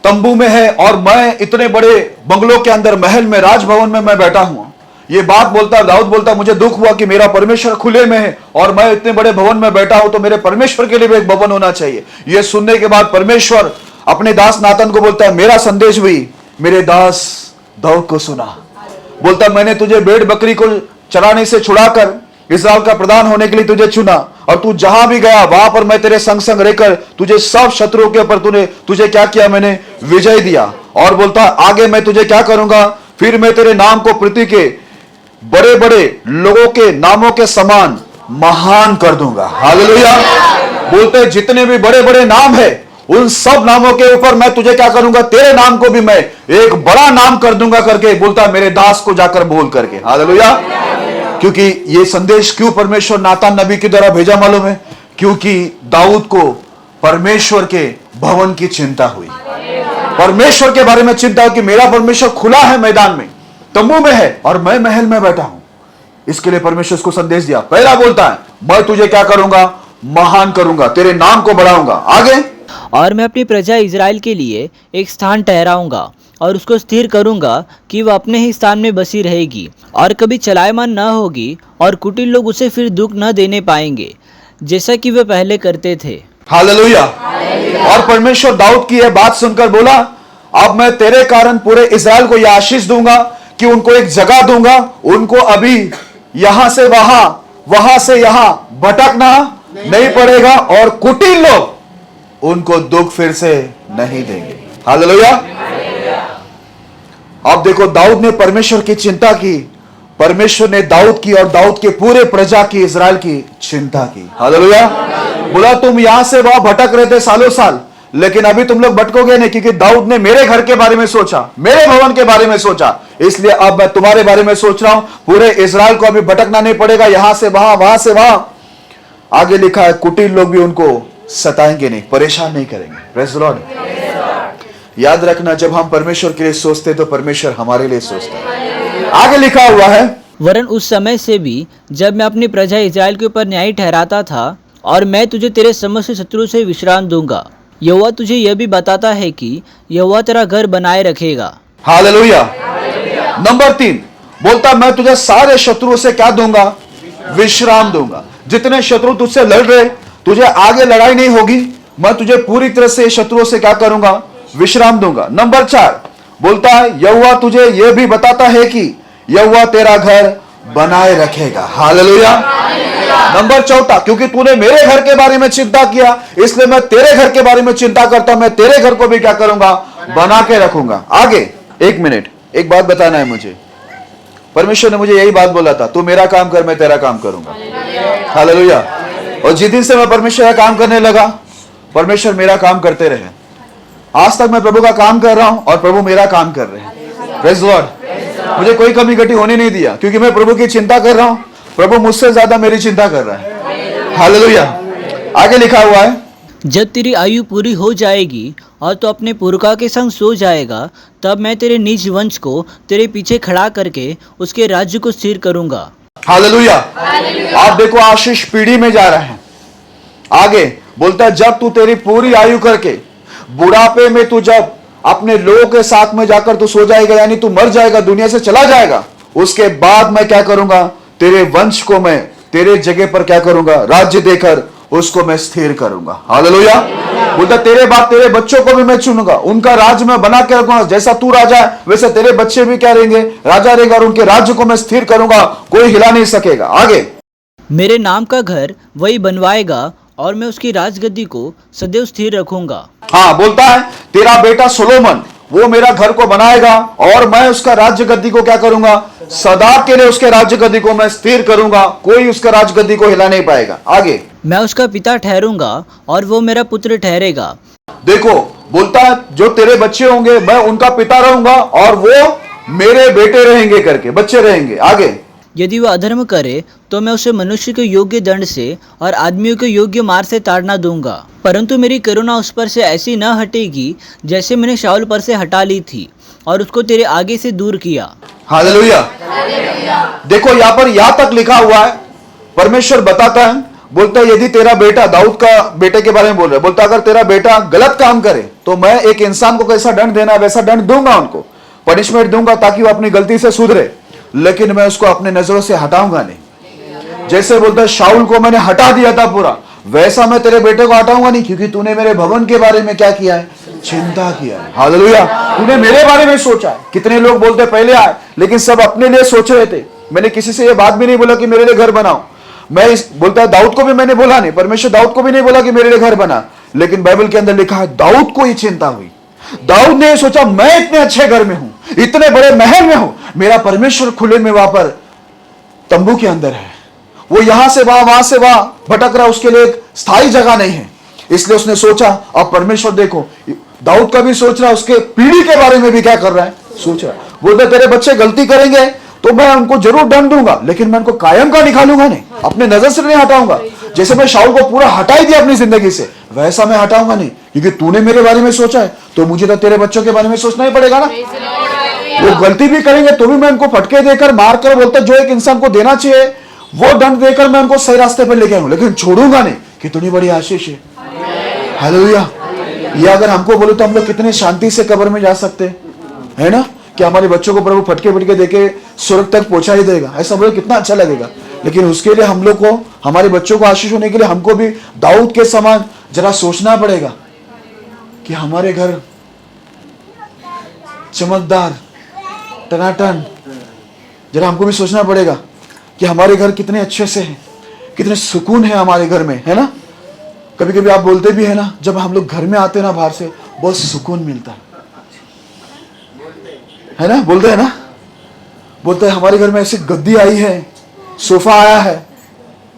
तंबू में है और मैं इतने बड़े बंगलों के अंदर, महल में, राजभवन में मैं बैठा हूं, ये बात बोलता दाऊद बोलता मुझे दुख हुआ कि मेरा परमेश्वर खुले में है और मैं इतने बड़े भवन में बैठा हूं, तो मेरे परमेश्वर के लिए भी एक भवन होना चाहिए। यह सुनने के बाद परमेश्वर अपने दास नातान को बोलता है मेरा संदेश भी मेरे दास दाऊद को सुना। बोलता मैंने तुझे भेड़ बकरी को चराने से छुड़ाकर इस्राएल का प्रधान होने के लिए तुझे चुना, और तू जहां भी गया वहां पर मैं तेरे संग संग रहकर तुझे सब शत्रुओं के ऊपर तुझे क्या किया, मैंने विजय दिया। और बोलता आगे मैं तुझे क्या करूंगा, फिर मैं तेरे नाम को पृथ्वी के बड़े बड़े लोगों के नामों के समान महान कर दूंगा। हालेलुया। बोलते जितने भी बड़े बड़े नाम है उन सब नामों के ऊपर मैं तुझे क्या करूंगा, तेरे नाम को भी मैं एक बड़ा नाम कर दूंगा करके बोलता मेरे दास को जाकर बोल करके। हालेलुया। क्योंकि ये संदेश क्यों परमेश्वर नातान नबी के द्वारा भेजा मालूम है, क्योंकि दाऊद को परमेश्वर के भवन की चिंता हुई, परमेश्वर के बारे में चिंता हुई कि मेरा परमेश्वर खुला है, मैदान में तंबू में है और मैं महल में बैठा हूं। इसके लिए परमेश्वर को संदेश दिया। पहला बोलता है मैं तुझे क्या करूंगा, महान करूंगा, तेरे नाम को बढ़ाऊंगा। आगे, और मैं अपनी प्रजा इजराइल के लिए एक स्थान ठहराऊंगा और उसको स्थिर करूंगा कि वह अपने ही स्थान में बसी रहेगी और कभी चलायमान न होगी, और कुटिल लोग उसे फिर दुख न देने पाएंगे जैसा कि वे पहले करते थे। हालेलुया। और परमेश्वर दाऊद की यह बात सुनकर बोला अब मैं तेरे कारण पूरे इजराइल को यह आशीष दूंगा कि उनको एक जगह दूंगा, उनको अभी यहां से वहां, वहां से यहां भटकना नहीं पड़ेगा, और कुटिल लोग उनको दुख फिर से नहीं देंगे। हालेलुया। अब देखो दाऊद ने परमेश्वर की चिंता की, परमेश्वर ने दाऊद की और दाऊद के पूरे प्रजा की, इजराइल की चिंता की। हालेलुया। बोला तुम यहां से वहां भटक रहे थे सालों साल, लेकिन अभी तुम लोग भटकोगे नहीं, क्योंकि दाऊद ने मेरे घर के बारे में सोचा, मेरे भवन के बारे में सोचा, इसलिए अब मैं तुम्हारे बारे में सोच रहा हूं। पूरे इजराइल को अभी भटकना नहीं पड़ेगा, यहां से वहां, वहां से वहां। आगे लिखा है कुटिल लोग भी उनको सताएंगे नहीं, परेशान नहीं करेंगे। Praise the Lord. याद रखना जब हम परमेश्वर के लिए सोचते तो परमेश्वर हमारे लिए सोचता है। आगे लिखा हुआ है वरन उस समय से भी जब मैं अपनी प्रजा इजराइल के ऊपर न्याय ठहराता था, और मैं तुझे तेरे समस्त शत्रु से विश्राम दूंगा। यहोवा तुझे यह भी बताता है कि यहोवा तेरा घर बनाए रखेगा। हालेलुया। नंबर 3 बोलता मैं तुझे सारे शत्रुओं से क्या दूंगा? विश्राम दूंगा। जितने शत्रु तुझसे लड़ रहे, तुझे आगे लड़ाई नहीं होगी, मैं तुझे पूरी तरह से शत्रुओं से क्या करूंगा? विश्राम दूंगा। नंबर 4 बोलता है यहोवा तुझे यह भी बताता है कि यहोवा तेरा घर बनाए रखेगा। हालेलुया। नंबर 4 क्योंकि तूने मेरे घर के बारे में चिंता किया, इसलिए मैं तेरे घर के बारे में चिंता करता, मैं तेरे घर को भी क्या करूंगा? बना के रखूंगा। आगे 1 मिनट, एक बात बताना है मुझे। परमेश्वर ने मुझे यही बात बोला था, तू मेरा काम कर, मैं तेरा काम करूंगा। हालेलुया। और जिस दिन से मैं परमेश्वर का काम करने लगा, परमेश्वर मेरा काम करते रहे। आज तक मैं प्रभु का काम कर रहा हूं और प्रभु मेरा काम कर रहे हैं। Praise the Lord. मुझे कोई कमी घटी होने नहीं दिया, क्योंकि मैं प्रभु की चिंता कर रहा हूं, प्रभु मुझसे ज्यादा मेरी चिंता कर रहा है। हालेलुया। आगे लिखा हुआ है जब तेरी आयु पूरी हो जाएगी और तो अपने पुरखा के संग सो जाएगा, तब मैं तेरे निज वंश को तेरे पीछे खड़ा करके उसके राज्य को स्थिर करूंगा। हालेलुया। आप देखो आशीष पीढ़ी में जा रहे हैं। आगे बोलता है जब तू तेरी पूरी आयु करके बुढ़ापे में तू जब अपने लोगों के साथ में जाकर तू सो जाएगा, यानी तू मर जाएगा, दुनिया से चला जाएगा, उसके बाद मैं क्या करूंगा? तेरे वंश को मैं तेरे जगह पर क्या करूंगा? राज्य देकर उसको मैं स्थिर करूंगा। हालेलुया। बोलता तेरे बाद तेरे बच्चों को भी मैं चुनूंगा, उनका राज्य मैं बना के रखूंगा। जैसा तू राजा है वैसे तेरे बच्चे भी क्या रहेंगे? राजा रहेंगे, और उनके राज्य को मैं स्थिर करूंगा, कोई हिला नहीं सकेगा। आगे मेरे नाम का घर वही बनवाएगा और मैं उसकी राजगद्दी को सदैव स्थिर रखूंगा। हाँ, बोलता है तेरा बेटा सोलोमन वो मेरा घर को बनाएगा और मैं उसका राज्य गद्दी को क्या करूंगा? सदा के लिए उसके राज्य गद्दी को मैं स्थिर करूंगा, कोई उसका राज्य गद्दी को हिला नहीं पाएगा। आगे मैं उसका पिता ठहरूंगा और वो मेरा पुत्र ठहरेगा। देखो बोलता है जो तेरे बच्चे होंगे मैं उनका पिता रहूंगा और वो मेरे बेटे रहेंगे, करके बच्चे रहेंगे। आगे यदि वह अधर्म करे तो मैं उसे मनुष्य के योग्य दंड से और आदमियों के योग्य मार से ताड़ना दूंगा, परंतु मेरी करुणा उस पर से ऐसी न हटेगी जैसे मैंने शाऊल पर से हटा ली थी और उसको तेरे आगे से दूर किया। हालेलुया। देखो यहाँ पर यहाँ तक लिखा हुआ है, परमेश्वर बताता है, बोलता है यदि तेरा बेटा, दाऊद का बेटे के बारे में बोल रहा है, बोलता अगर तेरा बेटा गलत काम करे तो मैं एक इंसान को कैसा दंड देना वैसा दंड दूंगा, उनको पनिशमेंट दूंगा ताकि वो अपनी गलती से सुधरे, लेकिन मैं उसको अपने नजरों से हटाऊंगा नहीं। जैसे बोलता है शाऊल को मैंने हटा दिया था पूरा, वैसा मैं तेरे बेटे को हटाऊंगा नहीं, क्योंकि तूने मेरे भवन के बारे में क्या किया है? चिंता किया है। हालेलुया। तूने मेरे बारे में सोचा है। कितने लोग बोलते पहले आए लेकिन सब अपने लिए सोच रहे थे। मैंने किसी से ये बात भी नहीं बोला कि मेरे लिए घर बनाओ। मैं बोलता है दाऊद को भी मैंने बोला नहीं, परमेश्वर दाऊद को भी नहीं बोला कि मेरे लिए घर बना, लेकिन बाइबल के अंदर लिखा है दाऊद को ही चिंता हुई। दाऊद ने सोचा मैं इतने अच्छे घर में हूं, इतने बड़े महल में हूं, मेरा परमेश्वर खुले में वहां पर तंबू के अंदर है, वो यहां से वहां से वहां भटक रहा, उसके लिए एक स्थायी जगह नहीं है। इसलिए उसने सोचा, अब परमेश्वर देखो दाऊद का भी सोच रहा है, उसके पीढ़ी के बारे में भी क्या कर रहा है? सोच रहा है। बोलते तेरे बच्चे गलती करेंगे तो मैं उनको जरूर दंड दूंगा, लेकिन मैं उनको कायम का निकालूंगा नहीं, अपने नजर से नहीं हटाऊंगा। जैसे मैं शाऊल को पूरा हटा ही दिया अपनी जिंदगी से, वैसा मैं हटाऊंगा नहीं, क्योंकि तूने मेरे बारे में सोचा है तो मुझे तो तेरे बच्चों के बारे में सोचना ही पड़ेगा ना। वो गलती भी करेंगे तो भी मैं उनको फटके देकर मार कर, बोलता जो एक इंसान को देना चाहिए वो दंड देकर मैं उनको सही रास्ते पर लेके आऊंगा, लेकिन छोड़ूंगा नहीं। कितनी बड़ी आशीष है। हालेलुया। ये अगर हमको बोले तो हम लोग कितने शांति से कब्र में जा सकते है ना, कि हमारे बच्चों को प्रभु फटके फटके देके स्वर्ग तक पहुंचा ही देगा, ऐसा बोले कितना अच्छा लगेगा। लेकिन उसके लिए हम लोग को, हमारे बच्चों को आशीष होने के लिए हमको भी दाऊद के समान जरा सोचना पड़ेगा कि हमारे घर चमकदार टनाटन, जरा हमको भी सोचना पड़ेगा कि हमारे घर कितने अच्छे से हैं, कितने सुकून है हमारे घर में, है ना। कभी कभी आप बोलते भी है ना, जब हम लोग घर में आते हैं ना बाहर से, बहुत सुकून मिलता है ना, बोलते हैं ना। बोलते हैं हमारे घर में ऐसी गद्दी आई है, सोफा आया है,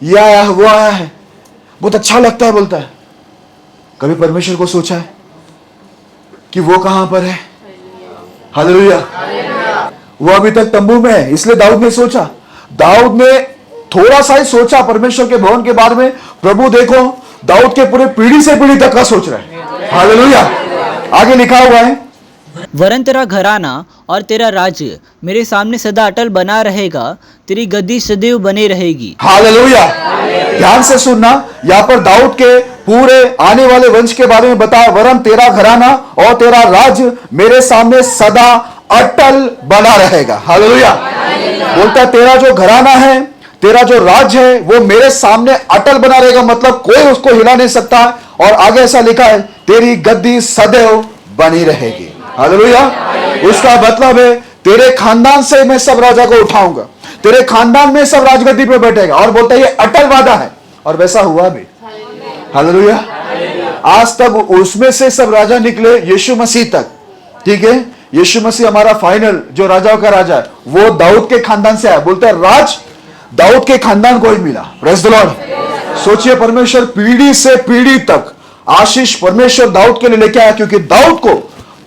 ये आया है, वो आया है, बहुत अच्छा लगता है। बोलता है कभी परमेश्वर को सोचा है कि वो कहां पर है? हालेलुया। वो अभी तक तंबू में है, इसलिए दाऊद ने सोचा, दाऊद ने थोड़ा सा ही सोचा परमेश्वर के भवन के बारे में। प्रभु देखो दाऊद के पूरे पीढ़ी से पीढ़ी तक का सोच रहा है। हालेलुया। आगे लिखा हुआ है, वरन तेरा घराना और तेरा राज्य मेरे सामने सदा अटल बना रहेगा, तेरी गद्दी सदैव बनी रहेगी। हालेलुया। ध्यान से सुनना, यहाँ पर दाऊद के पूरे आने वाले वंश के बारे में बताया, वरन तेरा घराना और तेरा राज्य मेरे सामने सदा अटल बना रहेगा। हालेलुया। बोलता है तेरा जो घराना है, तेरा जो राज्य है, वो मेरे सामने अटल बना रहेगा, मतलब कोई उसको हिला नहीं सकता। और आगे ऐसा लिखा है, तेरी गद्दी सदैव बनी रहेगी। हालेलुया। उसका मतलब है तेरे खानदान से मैं सब राजा को उठाऊंगा, तेरे खानदान में सब राजगद्दी पे बैठेगा। और बोलता है ये अटल वादा है, और वैसा हुआ भी। हालेलुया। आज तक उसमें से सब राजा निकले यीशु मसीह तक, ठीक है। यीशु मसीह हमारा फाइनल जो राजाओं का राजा है, वो दाऊद के खानदान से आया। बोलते हैं राज दाऊद के खानदान को ही मिला। Praise the Lord. सोचिए, परमेश्वर पीढ़ी से पीढ़ी तक आशीष परमेश्वर दाऊद के लिए लेके आया, क्योंकि दाऊद को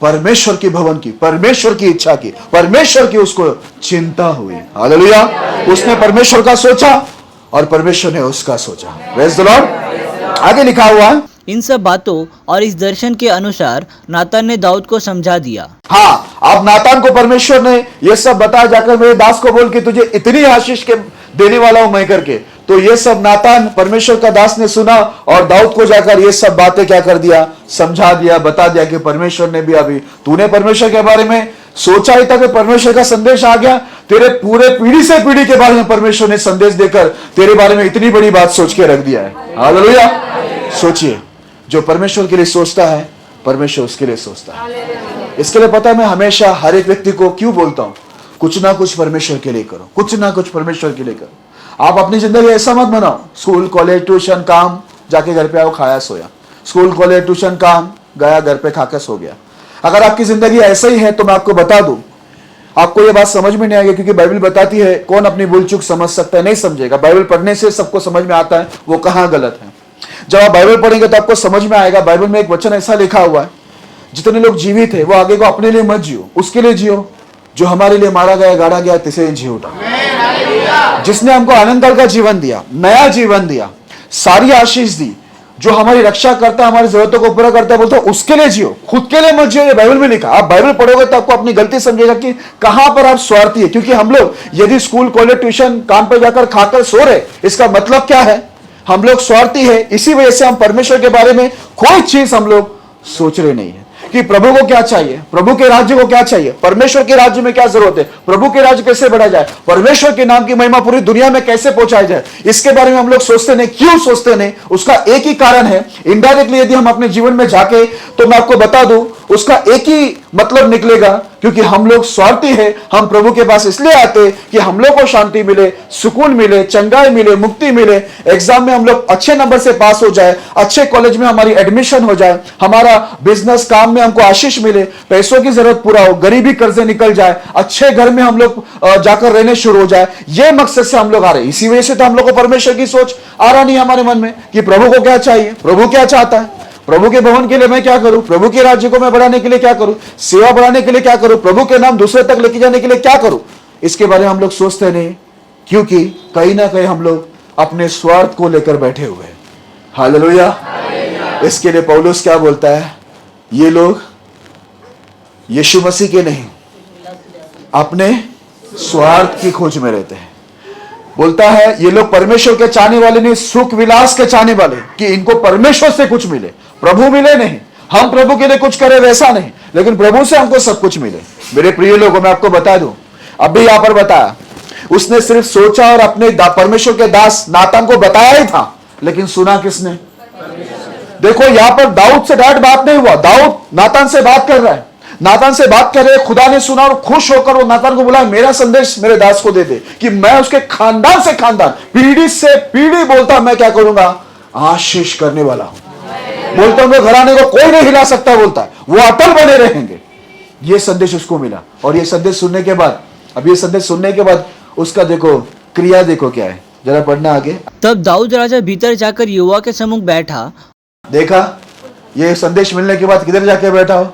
परमेश्वर की भवन की, परमेश्वर की इच्छा की, परमेश्वर की उसको चिंता हुई। हालेलुया। उसने परमेश्वर का सोचा और परमेश्वर ने उसका सोचा। Praise the Lord. आगे लिखा हुआ है, इन सब बातों और इस दर्शन के अनुसार नातान ने दाऊद को समझा दिया। हाँ, अब नातान को परमेश्वर ने यह सब बताया, जाकर मेरे दास को बोल के तुझे इतनी आशीष के देने वाला हूं मैं करके। तो ये सब नातान परमेश्वर का दास ने सुना और दाऊद को जाकर ये सब बातें क्या कर दिया, समझा दिया, बता दिया कि परमेश्वर ने भी अभी तूने परमेश्वर के बारे में सोचा ही था कि परमेश्वर का संदेश आ गया, तेरे पूरे पीढ़ी से पीढ़ी के बारे में परमेश्वर ने संदेश देकर तेरे बारे में इतनी बड़ी बात सोच के रख दिया है। हालेलुया। सोचिए, जो परमेश्वर के लिए सोचता है, परमेश्वर उसके लिए सोचता है। इसके लिए पता है, मैं हमेशा हर एक व्यक्ति को क्यों बोलता हूं, कुछ ना कुछ परमेश्वर के लिए करो, कुछ ना कुछ परमेश्वर के लिए करो। आप अपनी जिंदगी ऐसा मत बनाओ, स्कूल कॉलेज ट्यूशन काम, जाके घर पे आओ खाया सोया, स्कूल कॉलेज ट्यूशन काम गया, घर पे खाकर सो गया। अगर आपकी जिंदगी ऐसा ही है तो मैं आपको बता दूं, आपको ये बात समझ में नहीं आएगी, क्योंकि बाइबल बताती है कौन अपनी भूल चूक समझ सकता है, नहीं समझेगा। बाइबल पढ़ने से सबको समझ में आता है वो कहां गलत है। जब आप बाइबल पढ़ेंगे तो आपको समझ में आएगा। बाइबल में एक वचन ऐसा लिखा हुआ है, जितने लोग जीवित है वो आगे को अपने लिए मत जियो, उसके लिए जियो जो हमारे लिए मारा गया, गाड़ा गया, तिसे जी उठा। जिसने हमको आनंद का जीवन दिया, नया जीवन दिया, सारी आशीष दी, जो हमारी रक्षा करता है, हमारी जरूरतों को पूरा करता है, बोलते उसके लिए जियो, खुद के लिए मत जियो। ये बाइबल में लिखा। आप बाइबल पढ़ोगे तो आपको अपनी गलती समझेगा कि कहां पर आप स्वार्थी है। क्योंकि हम लोग यदि स्कूल कॉलेज ट्यूशन काम पर जाकर खाकर सो रहे, इसका मतलब क्या है, हम लोग स्वार्थी है। इसी वजह से हम परमेश्वर के बारे में कोई चीज हम लोग सोच रहे नहीं है कि प्रभु को क्या चाहिए, प्रभु के राज्य को क्या चाहिए, परमेश्वर के राज्य में क्या जरूरत है, प्रभु के राज्य कैसे बढ़ाया जाए, परमेश्वर के नाम की महिमा पूरी दुनिया में कैसे पहुंचाई जाए, इसके बारे में हम लोग सोचते नहीं। क्यों सोचते नहीं? उसका एक ही कारण है। इनडायरेक्टली यदि हम अपने जीवन में जाके, तो मैं आपको बता दूं, उसका एक ही मतलब निकलेगा, क्योंकि हम लोग स्वार्थी है। हम प्रभु के पास इसलिए आते कि हम लोग को शांति मिले, सुकून मिले, चंगाई मिले, मुक्ति मिले, एग्जाम में हम लोग अच्छे नंबर से पास हो जाए, अच्छे कॉलेज में हमारी एडमिशन हो जाए, हमारा बिजनेस काम में हमको आशीष मिले, पैसों की जरूरत पूरा हो, गरीबी कर्जे निकल जाए, अच्छे घर में हम लोग जाकर रहने शुरू हो जाए। ये मकसद से हम लोग आ रहे हैं। इसी वजह से तो हम लोग को परमेश्वर की सोच आ रहा नहीं हमारे मन में कि प्रभु को क्या चाहिए, प्रभु क्या चाहता है, प्रभु के भवन के लिए मैं क्या करूं, प्रभु के राज्य को मैं बढ़ाने के लिए क्या करूं, सेवा बढ़ाने के लिए क्या करूं, प्रभु के नाम दूसरे तक लेके जाने के लिए क्या करूं। इसके बारे में हम लोग सोचते नहीं, क्योंकि कहीं ना कहीं हम लोग अपने स्वार्थ को लेकर बैठे हुए हैं। हालेलुया। इसके लिए पौलुस क्या बोलता है, ये लोग यीशु मसीह के नहीं, अपने स्वार्थ की खोज में रहते हैं। बोलता है ये लोग परमेश्वर के चाहने वाले नहीं, सुख विलास के चाहने वाले, कि इनको परमेश्वर से कुछ मिले, प्रभु मिले नहीं। हम प्रभु के लिए कुछ करें वैसा नहीं, लेकिन प्रभु से हमको सब कुछ मिले। मेरे प्रिय लोगों, मैं आपको बता दूं, अभी यहां पर बताया, उसने सिर्फ सोचा और अपने परमेश्वर के दास नातान को बताया ही था, लेकिन सुना किसने? देखो यहां पर दाऊद से डायरेक्ट बात नहीं हुआ, दाऊद नातान से बात कर रहा है, नातान से बात कर रहे, खुदा ने सुना और खुश होकर वो नातान को बोला मेरा संदेश मेरे दास को दे दे, कि मैं उसके खानदान से खानदान, पीढ़ी से पीढ़ी बोलता मैं क्या करूंगा, आशीष करने वाला हूं। बोलता हूं घराने को कोई नहीं हिला सकता, बोलता है वो अटल बने रहेंगे। ये संदेश उसको मिला, और ये संदेश सुनने के बाद, अब ये संदेश सुनने के बाद उसका देखो क्रिया, देखो क्या है, जरा पढ़ना आगे। तब दाऊद राजा भीतर जाकर युवा के सम्मुख बैठा। देखा, ये संदेश मिलने के बाद किधर जाके बैठा हो?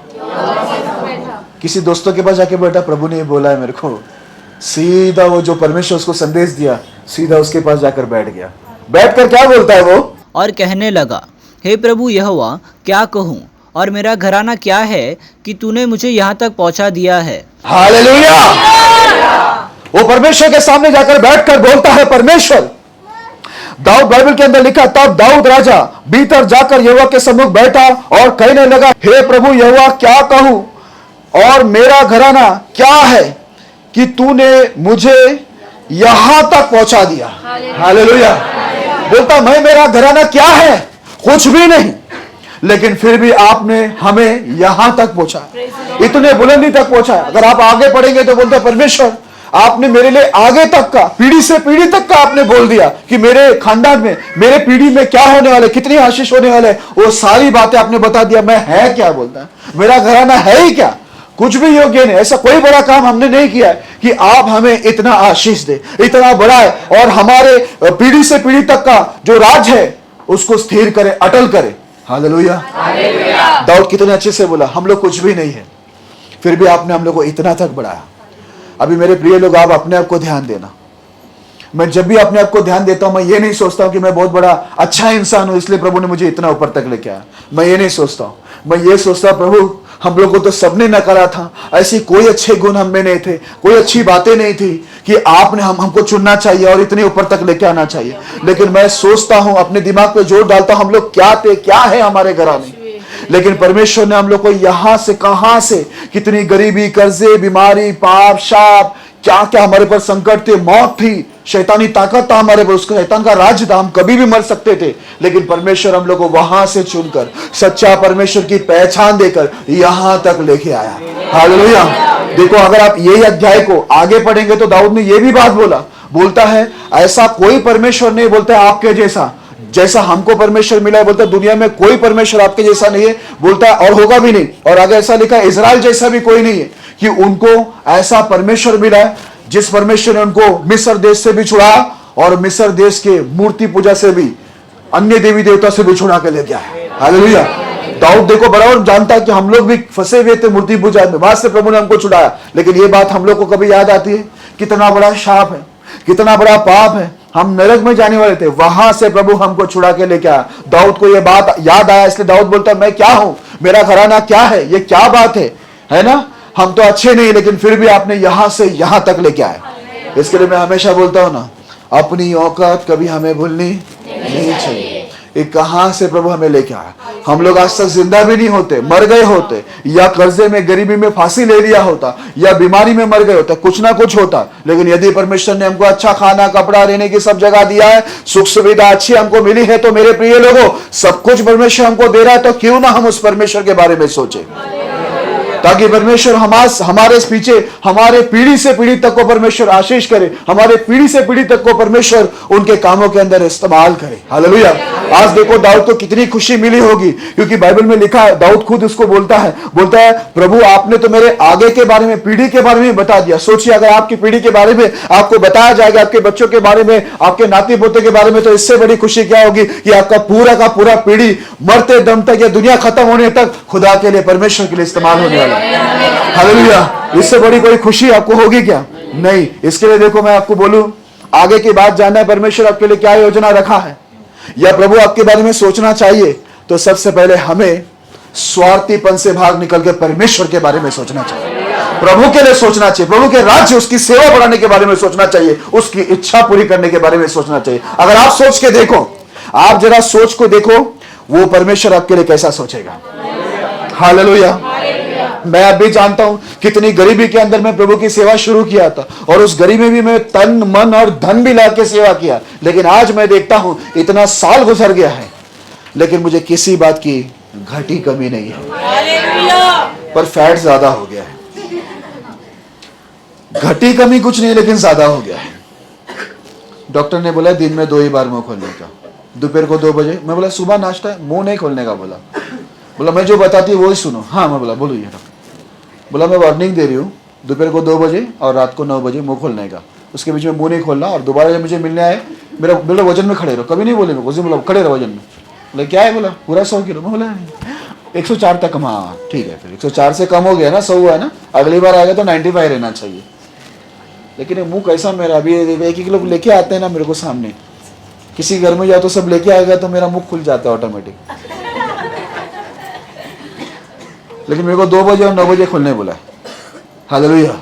किसी दोस्तों के पास जाके बैठा। प्रभु ने बोला है मेरे को, सीधा वो जो परमेश्वर उसको संदेश दिया, सीधा उसके पास जाकर बैठ गया। बैठकर क्या बोलता है वो? और कहने लगा, हे प्रभु यहोवा, क्या कहूँ, और मेरा घराना क्या है कि तूने मुझे यहाँ तक पहुँचा दिया है। हालेलुया। वो परमेश्वर के सामने जाकर बैठकर बोलता है, परमेश्वर दाऊद बाइबल के अंदर लिखा, तब दाऊद राजा भीतर जाकर यहोवा के सम्मुख बैठा और कहने लगा, हे प्रभु यहोवा, क्या कहूं और मेरा घराना क्या है कि तूने मुझे यहां तक पहुंचा दिया। हालेलुया। बोलता, मैं मेरा घराना क्या है, कुछ भी नहीं, लेकिन फिर भी आपने हमें यहां तक पहुंचा, इतने बुलंदी तक पहुंचा। अगर आप आगे पढ़ेंगे तो बोलता, परमेश्वर आपने मेरे लिए आगे तक का, पीढ़ी से पीढ़ी तक का आपने बोल दिया कि मेरे खानदान में, मेरे पीढ़ी में क्या होने वाले, कितनी आशीष होने वाले, वो सारी बातें आपने बता दिया। मैं है क्या, बोलता है मेरा घराना है ही क्या, कुछ भी योग्य नहीं, ऐसा कोई बड़ा काम हमने नहीं किया है कि आप हमें इतना आशीष दे, इतना बड़ा है, और हमारे पीढ़ी से पीढ़ी तक का जो राज है उसको स्थिर करे, अटल करे। हालेलुया। दाऊद कितने अच्छे से बोला, हम लोग कुछ भी नहीं है, फिर भी आपने हम लोग को इतना तक बढ़ाया। अभी मेरे प्रिय लोग, आप अपने आप को ध्यान देना। मैं जब भी अपने आप को ध्यान देता हूं, मैं ये नहीं सोचता हूं कि मैं बहुत बड़ा अच्छा इंसान हूं इसलिए प्रभु ने मुझे इतना ऊपर तक लेके आया। मैं ये नहीं सोचता हूं, मैं ये सोचता, प्रभु हम लोग को तो सबने नकारा था, ऐसी कोई अच्छे गुण हम में नहीं थे, कोई अच्छी बातें नहीं थी कि आपने हमको चुनना चाहिए और इतने ऊपर तक लेके आना चाहिए। लेकिन मैं सोचता हूं, अपने दिमाग पे जोर डालता हूं, हम लोग क्या थे, क्या है हमारे घराने, लेकिन परमेश्वर ने हम लोग को यहां से, कहां से, कितनी गरीबी, कर्जे, बीमारी, पाप, शाप, क्या क्या हमारे पर संकट थे, मौत थी, शैतानी ताकत था हमारे पर, उसका शैतान का राज्य था, हम कभी भी मर सकते थे, लेकिन परमेश्वर हम लोग को वहां से चुनकर, सच्चा परमेश्वर की पहचान देकर यहां तक लेके आया। हालेलुया। देखो, अगर आप यही अध्याय को आगे पढ़ेंगे तो दाऊद ने यह भी बात बोलता है, ऐसा कोई परमेश्वर नहीं, बोलता है आपके जैसा हमको परमेश्वर मिला है, बोलता है दुनिया में कोई परमेश्वर आपके जैसा नहीं है, बोलता है और होगा भी नहीं। और आगे ऐसा लिखा, इजराइल जैसा भी कोई नहीं है, कि उनको ऐसा परमेश्वर मिला है जिस परमेश्वर ने उनको मिस्र देश से भी छुड़ाया और मिस्र देश के मूर्ति पूजा से भी, अन्य देवी देवता से भी छुड़ा के ले गया है। हालेलुया। दाऊद देखो बराबर जानता है कि हम लोग भी फंसे हुए थे मूर्ति पूजा में, वहां से प्रभु ने हमको छुड़ाया, लेकिन ये बात हम लोग को कभी याद आती है, कितना बड़ा शाप है, कितना बड़ा पाप है, हम नरक में जाने वाले थे, वहां से प्रभु हमको छुड़ा के लेके आया। दाऊद को यह बात याद आया, इसलिए दाऊद बोलता है, मैं क्या हूं, मेरा घराना क्या है, ये क्या बात है ना, हम तो अच्छे नहीं, लेकिन फिर भी आपने यहां से यहां तक लेके आए। इसके लिए मैं हमेशा बोलता हूं ना, अपनी औकात कभी हमें भूलनी नहीं चाहिए। ये कहां से प्रभु हमें लेके आया। हम लोग आज तक जिंदा भी नहीं होते, मर गए होते, या कर्जे में, गरीबी में फांसी ले लिया होता, या बीमारी में मर गए होते, कुछ ना कुछ होता। लेकिन यदि परमेश्वर ने हमको अच्छा खाना, कपड़ा, रहने की सब जगह दिया है, सुख सुविधा अच्छी हमको मिली है, तो मेरे प्रिय लोगों, सब कुछ परमेश्वर हमको दे रहा है, तो क्यों ना हम उस परमेश्वर के बारे में सोचे, ताकि परमेश्वर हमारे पीछे, हमारे पीढ़ी से पीढ़ी तक को परमेश्वर आशीष करे, हमारे पीढ़ी से पीढ़ी तक को परमेश्वर उनके कामों के अंदर इस्तेमाल करे। हालेलुया। आज देखो दाऊद को कितनी खुशी मिली होगी, क्योंकि बाइबल में लिखा है, दाऊद खुद उसको बोलता है प्रभु आपने तो मेरे आगे के बारे में, पीढ़ी के बारे में बता दिया। सोचिए, अगर आपकी पीढ़ी के बारे में आपको बताया जाएगा, आपके बच्चों के बारे में, आपके नाती पोते के बारे में, तो इससे बड़ी खुशी क्या होगी कि आपका पूरा का पूरा पीढ़ी मरते दम तक या दुनिया खत्म होने तक खुदा के लिए, परमेश्वर के लिए इस्तेमाल होने वाला। हालेलुया। इससे बड़ी कोई खुशी आपको होगी क्या? नहीं। इसके लिए देखो, मैं आपको बोलूं, आगे की बात जानना है, परमेश्वर आपके लिए क्या योजना रखा है, या प्रभु आपके बारे में सोचना चाहिए, तो सबसे पहले हमें स्वार्थीपन से भाग निकल के परमेश्वर के बारे में सोचना चाहिए, प्रभु के लिए सोचना चाहिए, प्रभु के राज्य, उसकी सेवा बढ़ाने के बारे में सोचना चाहिए, उसकी इच्छा पूरी करने के बारे में सोचना चाहिए। अगर आप सोच के देखो, आप जरा सोच को देखो, वो परमेश्वर आपके लिए कैसा सोचेगा। हालेलुया। मैं अब भी जानता हूं कितनी गरीबी के अंदर मैं प्रभु की सेवा शुरू किया था, और उस गरीबी में भी मैं तन, मन और धन भी ला के सेवा किया, लेकिन आज मैं देखता हूं इतना साल गुजर गया है, लेकिन मुझे किसी बात की घटी कमी नहीं है, पर फैट ज्यादा हो गया है। घटी कमी कुछ नहीं, लेकिन ज्यादा हो गया है। डॉक्टर ने बोला दिन में 2 ही बार मुंह खोलने का, दोपहर को 2 बजे। मैं बोला सुबह नाश्ता है, मुंह नहीं खोलने का। बोला मैं जो बताती हूँ वही सुनो। हाँ, मैं बोला बोलो ये डॉक्टर। बोला मैं वार्निंग दे रही हूँ, दोपहर को 2 बजे और रात को 9 बजे मुंह खोलने का, उसके बीच में मुंह नहीं खोलना, और दोबारा जब मुझे मिलने आए मेरा वजन में खड़े रहो, कभी नहीं बोले मेरे को, बोला खड़े रहो वजन में। बोला क्या है? बोला पूरा 100 किलो। मैं बोला 104 तक कम। हाँ ठीक है, फिर 104 से कम हो गया ना, 100 हुआ है ना, अगली बार आएगा तो 95 रहना चाहिए। लेकिन मुंह कैसा मेरा, अभी 1-1 लोग लेके आते हैं ना मेरे को सामने, किसी घर में जाओ तो सब लेके आएगा तो मेरा मुंह खुल जाता है ऑटोमेटिक। लेकिन मेरे को 2 बजे और 9 बजे खुलने बोला है। हालेलुया।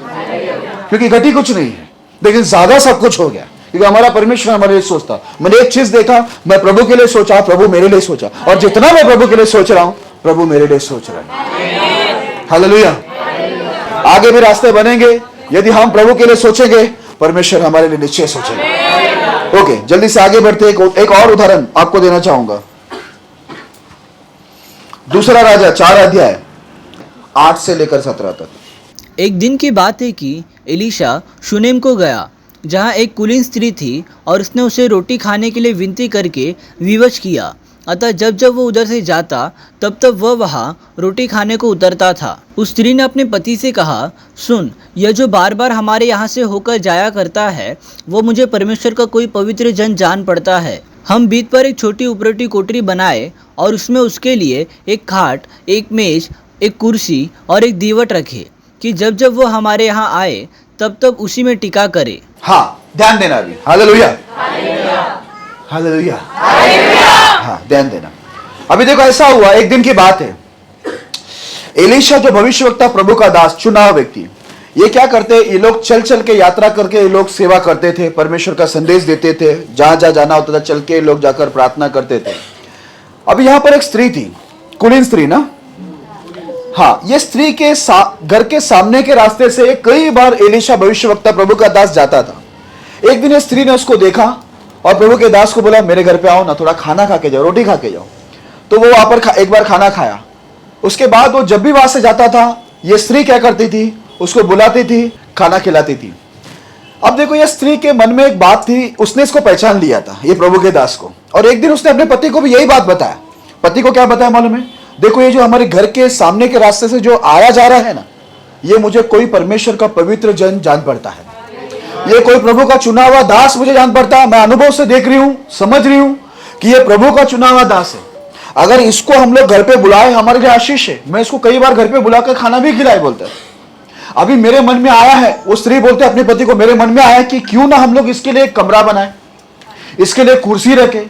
क्योंकि घटी कुछ नहीं है, लेकिन ज्यादा सब कुछ हो गया। क्योंकि हमारा परमेश्वर हमारे लिए सोचता। मैंने एक चीज देखा, मैं प्रभु के लिए सोचा, प्रभु मेरे लिए सोचा, और जितना मैं प्रभु के लिए सोच रहा हूं प्रभु मेरे लिए सोच रहा है। हालेलुया। आगे भी रास्ते बनेंगे यदि हम प्रभु के लिए सोचेंगे, परमेश्वर हमारे लिए निश्चय सोचेगा। ओके, जल्दी से आगे बढ़ते एक और उदाहरण आपको देना चाहूंगा। दूसरा राजा 4 अध्याय 8 से लेकर 17 तक। एक दिन की बात है कि एलीशा शुनेम को गया, जहाँ एक कुलीन स्त्री थी, और उसने उसे रोटी खाने के लिए विनती करके विवश किया। अतः जब जब वो उधर से जाता तब तब वह वहाँ रोटी खाने को उतरता था। उस स्त्री ने अपने पति से कहा, सुन, यह जो बार बार हमारे यहाँ से होकर जाया करता है, वो मुझे परमेश्वर का कोई पवित्र जन जान पड़ता है। हम बीत पर एक छोटी उपरोटी कोठरी बनाए और उसमें उसके लिए एक खाट, एक मेज, एक कुर्सी और एक दीवट रखे, कि जब जब वो हमारे यहाँ आए तब तब उसी में टिका करे। हाँ, ध्यान देना अभी। हालेलुया, हालेलुया, हाँ, ध्यान देना। अभी देखो, ऐसा हुआ, एक दिन की बात है। एलीशा जो भविष्यवक्ता, प्रभु का दास, चुना हुआ व्यक्ति, ये क्या करते, ये लोग चल चल के यात्रा करके ये लोग सेवा करते थे, परमेश्वर का संदेश देते थे, जहां जहां जाना होता था चल के लोग जाकर प्रार्थना करते थे। अब यहां पर एक स्त्री थी, कुलीन स्त्री ना। हाँ, ये स्त्री के घर के सामने के रास्ते से कई बार एलीशा भविष्यवक्ता, प्रभु का दास, जाता था। एक दिन इस स्त्री ने उसको देखा और प्रभु के दास को बोला, मेरे घर पे आओ ना, थोड़ा खाना खा के जाओ, रोटी खा के जाओ। तो वो वहां पर एक बार खाना खाया। उसके बाद वो जब भी वहां से जाता था, ये स्त्री क्या करती थी, उसको बुलाती थी, खाना खिलाती थी। अब देखो, ये स्त्री के मन में एक बात थी, उसने इसको पहचान लिया था, ये प्रभु के दास को। और एक दिन उसने अपने पति को भी यही बात बताया। पति को क्या बताया मालूम है? देखो, ये जो हमारे घर के सामने के रास्ते से जो आया जा रहा है ना, ये मुझे कोई परमेश्वर का पवित्र जन जान पड़ता है, ये कोई प्रभु का चुना हुआ दास मुझे जान पड़ता है। मैं अनुभव से देख रही हूं, समझ रही हूं कि ये प्रभु का चुना हुआ दास है। अगर इसको हम लोग घर पे बुलाए, हमारे लिए आशीष है। मैं इसको कई बार घर पे बुलाकर खाना भी खिलाए बोलता है। अभी मेरे मन में आया है, वो स्त्री बोलते अपने पति को, मेरे मन में आया कि क्यों ना हम लोग इसके लिए एक कमरा बनाए, इसके लिए कुर्सी रखे,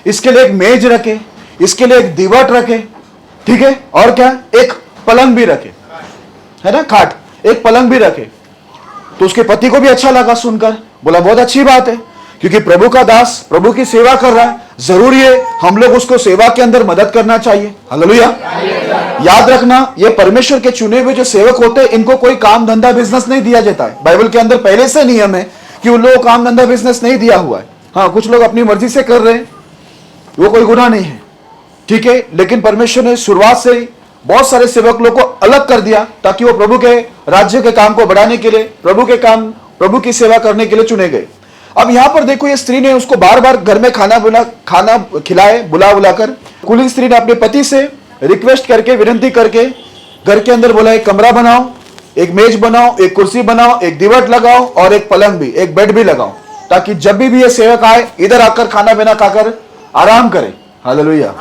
इसके लिए एक मेज रखे, इसके लिए एक दीवार रखे, ठीक है, और क्या, एक पलंग भी रखे, है ना, खाट, एक पलंग भी रखे। तो उसके पति को भी अच्छा लगा सुनकर, बोला बहुत अच्छी बात है, क्योंकि प्रभु का दास प्रभु की सेवा कर रहा है, जरूरी है हम लोग उसको सेवा के अंदर मदद करना चाहिए। हालेलुया। याद रखना, ये परमेश्वर के चुने हुए जो सेवक होते हैं, इनको कोई काम धंधा बिजनेस नहीं दिया जाता है। बाइबल के अंदर पहले से नियम है कि उन लोगों को काम धंधा बिजनेस नहीं दिया हुआ है। हाँ, कुछ लोग अपनी मर्जी से कर रहे हैं, वो कोई गुनाह नहीं है, ठीक है, लेकिन परमेश्वर ने शुरुआत से ही बहुत सारे सेवक लोग को अलग कर दिया ताकि वो प्रभु के राज्य के काम को बढ़ाने के लिए, प्रभु की सेवा करने के लिए चुने गए। अब यहां पर देखो, ये स्त्री ने उसको बार बार घर में खाना खिलाए, बुलाकर। कुलीन स्त्री ने अपने पति से रिक्वेस्ट करके, विनती करके घर के अंदर बोला, एक कमरा बनाओ, एक मेज बनाओ, एक कुर्सी बनाओ, एक दीवार लगाओ और एक पलंग भी, एक बेड भी लगाओ, ताकि जब भी ये सेवक आए इधर आकर खाना पीना खाकर आराम करे। हालेलुया।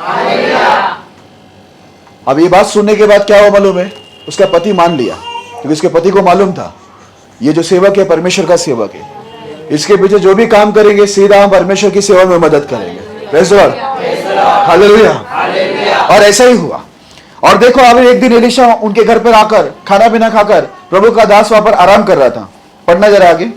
अब ये बात सुनने के बाद क्या हुआ मालूम है? उसका पति मान लिया, क्योंकि उसके पति को मालूम था ये जो सेवक है परमेश्वर का सेवक है, इसके पीछे जो भी काम करेंगे सीधा हम परमेश्वर की सेवा में मदद करेंगे। Praise the Lord, hallelujah. और ऐसा ही हुआ। और देखो, अभी एक दिन एलीशा उनके घर पर आकर खाना पीना खाकर प्रभु का दास वहां पर आराम कर रहा था। पढ़ना जरा आगे।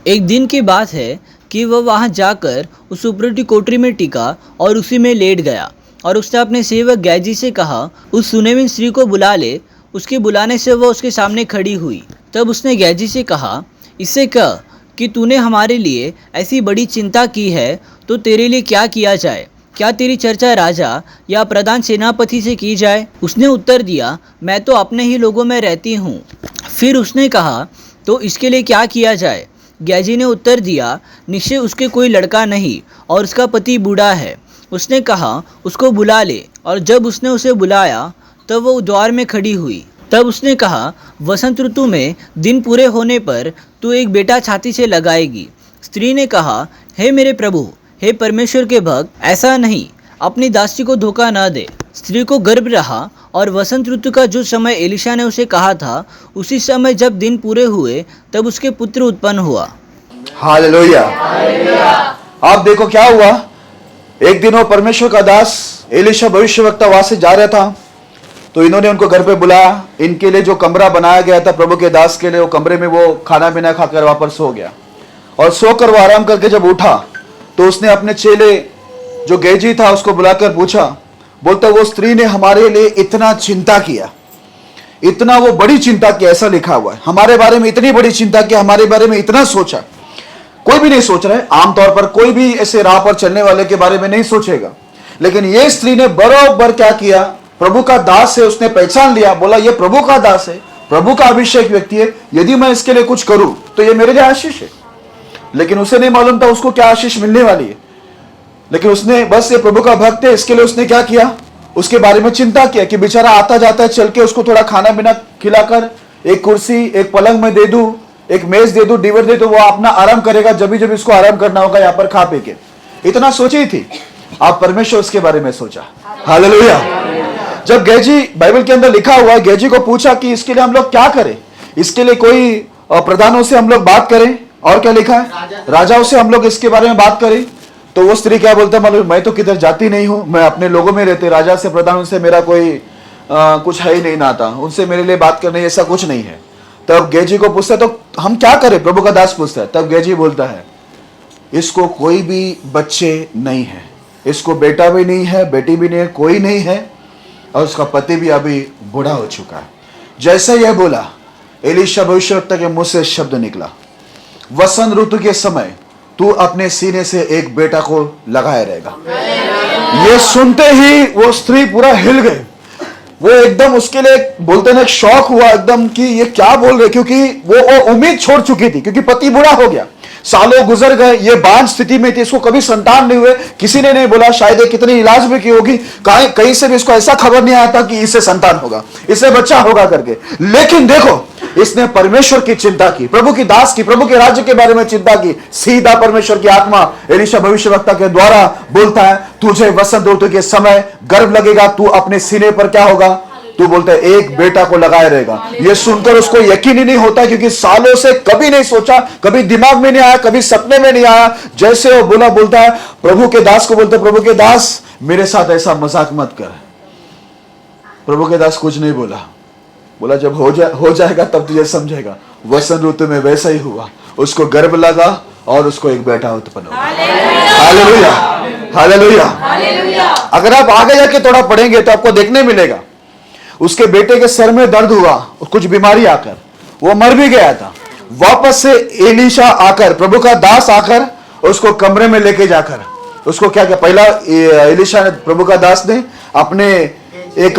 एक दिन की बात है कि वह वहाँ जाकर उस उपरोटी कोठरी में टिका और उसी में लेट गया, और उसने अपने सेवक गैजी से कहा, उस सुनेमिन स्त्री को बुला ले। उसके बुलाने से वह उसके सामने खड़ी हुई। तब उसने गैजी से कहा, इससे कह कि तूने हमारे लिए ऐसी बड़ी चिंता की है, तो तेरे लिए क्या किया जाए? क्या तेरी चर्चा राजा या प्रधान सेनापति से की जाए? उसने उत्तर दिया, मैं तो अपने ही लोगों में रहती हूँ। फिर उसने कहा, तो इसके लिए क्या किया जाए? गैजी ने उत्तर दिया, निश्चय उसके कोई लड़का नहीं और उसका पति बूढ़ा है। उसने कहा, उसको बुला ले। और जब उसने उसे बुलाया तब वो द्वार में खड़ी हुई। तब उसने कहा, वसंत ऋतु में दिन पूरे होने पर तू एक बेटा छाती से लगाएगी। स्त्री ने कहा, हे मेरे प्रभु, हे परमेश्वर के भक्त, ऐसा नहीं, अपनी दासी को धोखा न दे। स्त्री को गर्भ रहा और वसंत ऋतु का जो समय एलीशा ने उसे कहा था, उसी समय जब दिन पूरे हुए तब उसके पुत्र उत्पन्न हुआ। हालेलुया। आप देखो क्या हुआ। एक दिन वो परमेश्वर का दास एलीशा भविष्यवक्ता वहां से जा रहा था, तो इन्होंने उनको घर पे बुलाया। इनके लिए जो कमरा बनाया गया था प्रभु के दास के लिए, वो कमरे में वो खाना पीना खाकर वापस सो गया। और सोकर वो आराम करके जब उठा तो उसने अपने चेले जो गेजी था उसको बुलाकर पूछा, बोलता वो स्त्री ने हमारे लिए इतना चिंता किया, इतना वो बड़ी चिंता की, ऐसा लिखा हुआ है, हमारे बारे में इतनी बड़ी चिंता की, हमारे बारे में इतना सोचा। कोई भी नहीं सोच रहा है, आमतौर पर कोई भी ऐसे राह पर चलने वाले के बारे में नहीं सोचेगा, लेकिन ये स्त्री ने बरोबर क्या किया, प्रभु का दास है, उसने पहचान लिया, बोला ये प्रभु का दास है, प्रभु का अभिषेक व्यक्ति है, यदि मैं इसके लिए कुछ करूं तो ये मेरे लिए आशीष है। लेकिन उसे नहीं मालूम था उसको क्या आशीष मिलने वाली है, लेकिन उसने बस ये प्रभु का भक्त है, इसके लिए उसने क्या किया, उसके बारे में चिंता किया कि बेचारा आता जाता है, चल के उसको थोड़ा खाना पीना खिलाकर एक कुर्सी एक पलंग में दे दूं, एक मेज दे दूं, डिवर दे दूं, वो अपना आराम करेगा जब भी इसको आराम करना होगा यहाँ पर खा पी के। इतना सोची थी, आप परमेश्वर उसके बारे में सोचा। हालेलुया। जब गेजी बाइबल के अंदर लिखा हुआ है, गेजी को पूछा कि इसके लिए हम लोग क्या करें, इसके लिए कोई प्रधानों से हम लोग बात करें, और क्या लिखा है, राजाओं से हम लोग इसके बारे में बात करें। तो वो स्त्री क्या बोलता है मालूम, मैं तो किधर जाती नहीं हूं, मैं अपने लोगों में रहती, राजा से प्रधानों से मेरा कोई कुछ है ही नहीं नाता, उनसे मेरे लिए बात करने ऐसा कुछ नहीं है। तब गेजी को पूछता है तो हम क्या करें, प्रभु का दास पूछता है। तब गेजी बोलता है इसको कोई भी बच्चे नहीं है, इसको बेटा भी नहीं है, बेटी भी नहीं है, कोई नहीं है, और उसका पति भी अभी बूढ़ा हो चुका है। जैसे यह बोला, एलीशा भविष्यवक्ता के मुंह से शब्द निकला, वसंत ऋतु के समय तू अपने सीने से एक बेटा को लगाए रहेगा। ये सुनते ही वो स्त्री पूरा हिल गई, वो एकदम उसके लिए बोलते ना शौक हुआ एकदम कि ये क्या बोल रहे, क्योंकि वो उम्मीद छोड़ चुकी थी, क्योंकि पति बूढ़ा हो गया, सालों गुजर गए, ये बांझ स्थिति में थी, इसको कभी संतान नहीं हुए, किसी ने नहीं बोला, शायद कितनी इलाज भी की होगी, कहीं से भी इसको ऐसा खबर नहीं आया था कि इससे संतान होगा, इससे बच्चा होगा करके। लेकिन देखो इसने परमेश्वर की चिंता की, प्रभु की दास की, प्रभु के राज्य के बारे में चिंता की। सीधा परमेश्वर की आत्मा एलीशा भविष्यवक्ता के द्वारा बोलता है, तुझे वसंत ऋतु के समय गर्भ लगेगा, तू अपने सीने पर क्या होगा, तू बोलता है एक बेटा को लगाए रहेगा। यह सुनकर उसको यकीन ही नहीं होता, क्योंकि सालों से कभी नहीं सोचा, कभी दिमाग में नहीं आया, कभी सपने में नहीं आया। जैसे वो बोलता है प्रभु के दास को, बोलते प्रभु के दास मेरे साथ ऐसा मजाक मत कर। प्रभु के दास कुछ नहीं बोला जब हो जाएगा तब तुझे समझेगा। वसंत ऋतु में वैसा ही हुआ, उसको गर्भ लगा और उसको एक बेटा उत्पन्न हुआ। Hallelujah, hallelujah. अगर आप आगे जाके थोड़ा पढ़ेंगे तो आपको देखने मिलेगा, उसके बेटे के सर में दर्द हुआ, कुछ बीमारी आकर वो मर भी गया था। वापस से एलीशा आकर, प्रभु का दास आकर उसको कमरे में लेके जाकर उसको क्या किया, पहला एलीशा ने, प्रभु का दास ने अपने एक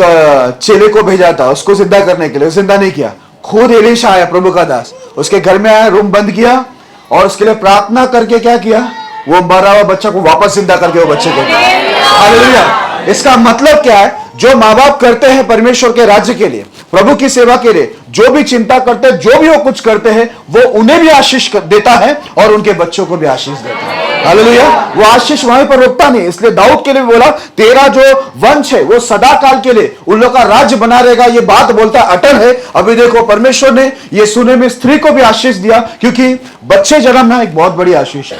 चेले को भेजा था उसको जिंदा करने के लिए, जिंदा नहीं किया, खुद एलीशा आया, प्रभु का दास उसके घर में आया, रूम बंद किया और उसके लिए प्रार्थना करके क्या किया, वो मरा हुआ बच्चा को वापस जिंदा करके वो बच्चे को। हालेलुया। इसका मतलब क्या है, जो माँ बाप करते हैं परमेश्वर के राज्य के लिए, प्रभु की सेवा के लिए, जो भी चिंता करते हैं, जो भी वो कुछ करते हैं, वो उन्हें भी आशीष देता है और उनके बच्चों को भी आशीष देता है। हालेलुया। वो आशीष वहीं पर रुकता नहीं, इसलिए दाऊद के लिए बोला तेरा जो वंश है वो सदा काल के लिए उन लोगों का राज्य बना रहेगा। ये बात बोलता अटल है। अभी देखो परमेश्वर ने ये सुने में स्त्री को भी आशीष दिया, क्योंकि बच्चे जन्मना एक बहुत बड़ी आशीष है।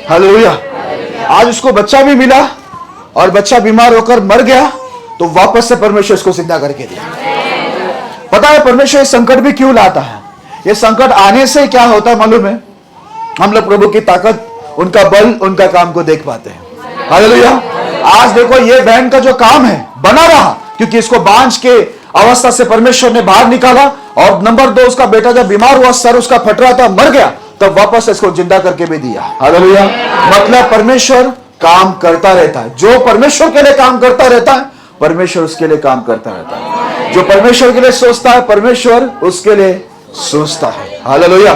हालेलुया। आज उसको बच्चा भी मिला और बच्चा बीमार होकर मर गया तो वापस से परमेश्वर इसको जिंदा करके दिया। पता है परमेश्वर ये संकट भी क्यों लाता है? ये संकट आने से क्या होता है मालूम है? हम लोग प्रभु की ताकत, उनका बल, उनका काम को देख पाते हैं। हालेलुया। आज देखो ये बहन का जो काम है बना रहा, क्योंकि इसको बांझ के अवस्था से परमेश्वर ने बाहर निकाला, और नंबर 2 उसका बेटा जब बीमार हुआ, सर उसका फट रहा था, मर गया, तब वापस इसको जिंदा करके भी दिया। हालेलुया। मतलब परमेश्वर काम करता रहता है। जो परमेश्वर के लिए काम करता रहता है, परमेश्वर उसके लिए काम करता रहता है। जो परमेश्वर के लिए सोचता है, परमेश्वर उसके लिए सोचता है। हालेलुया।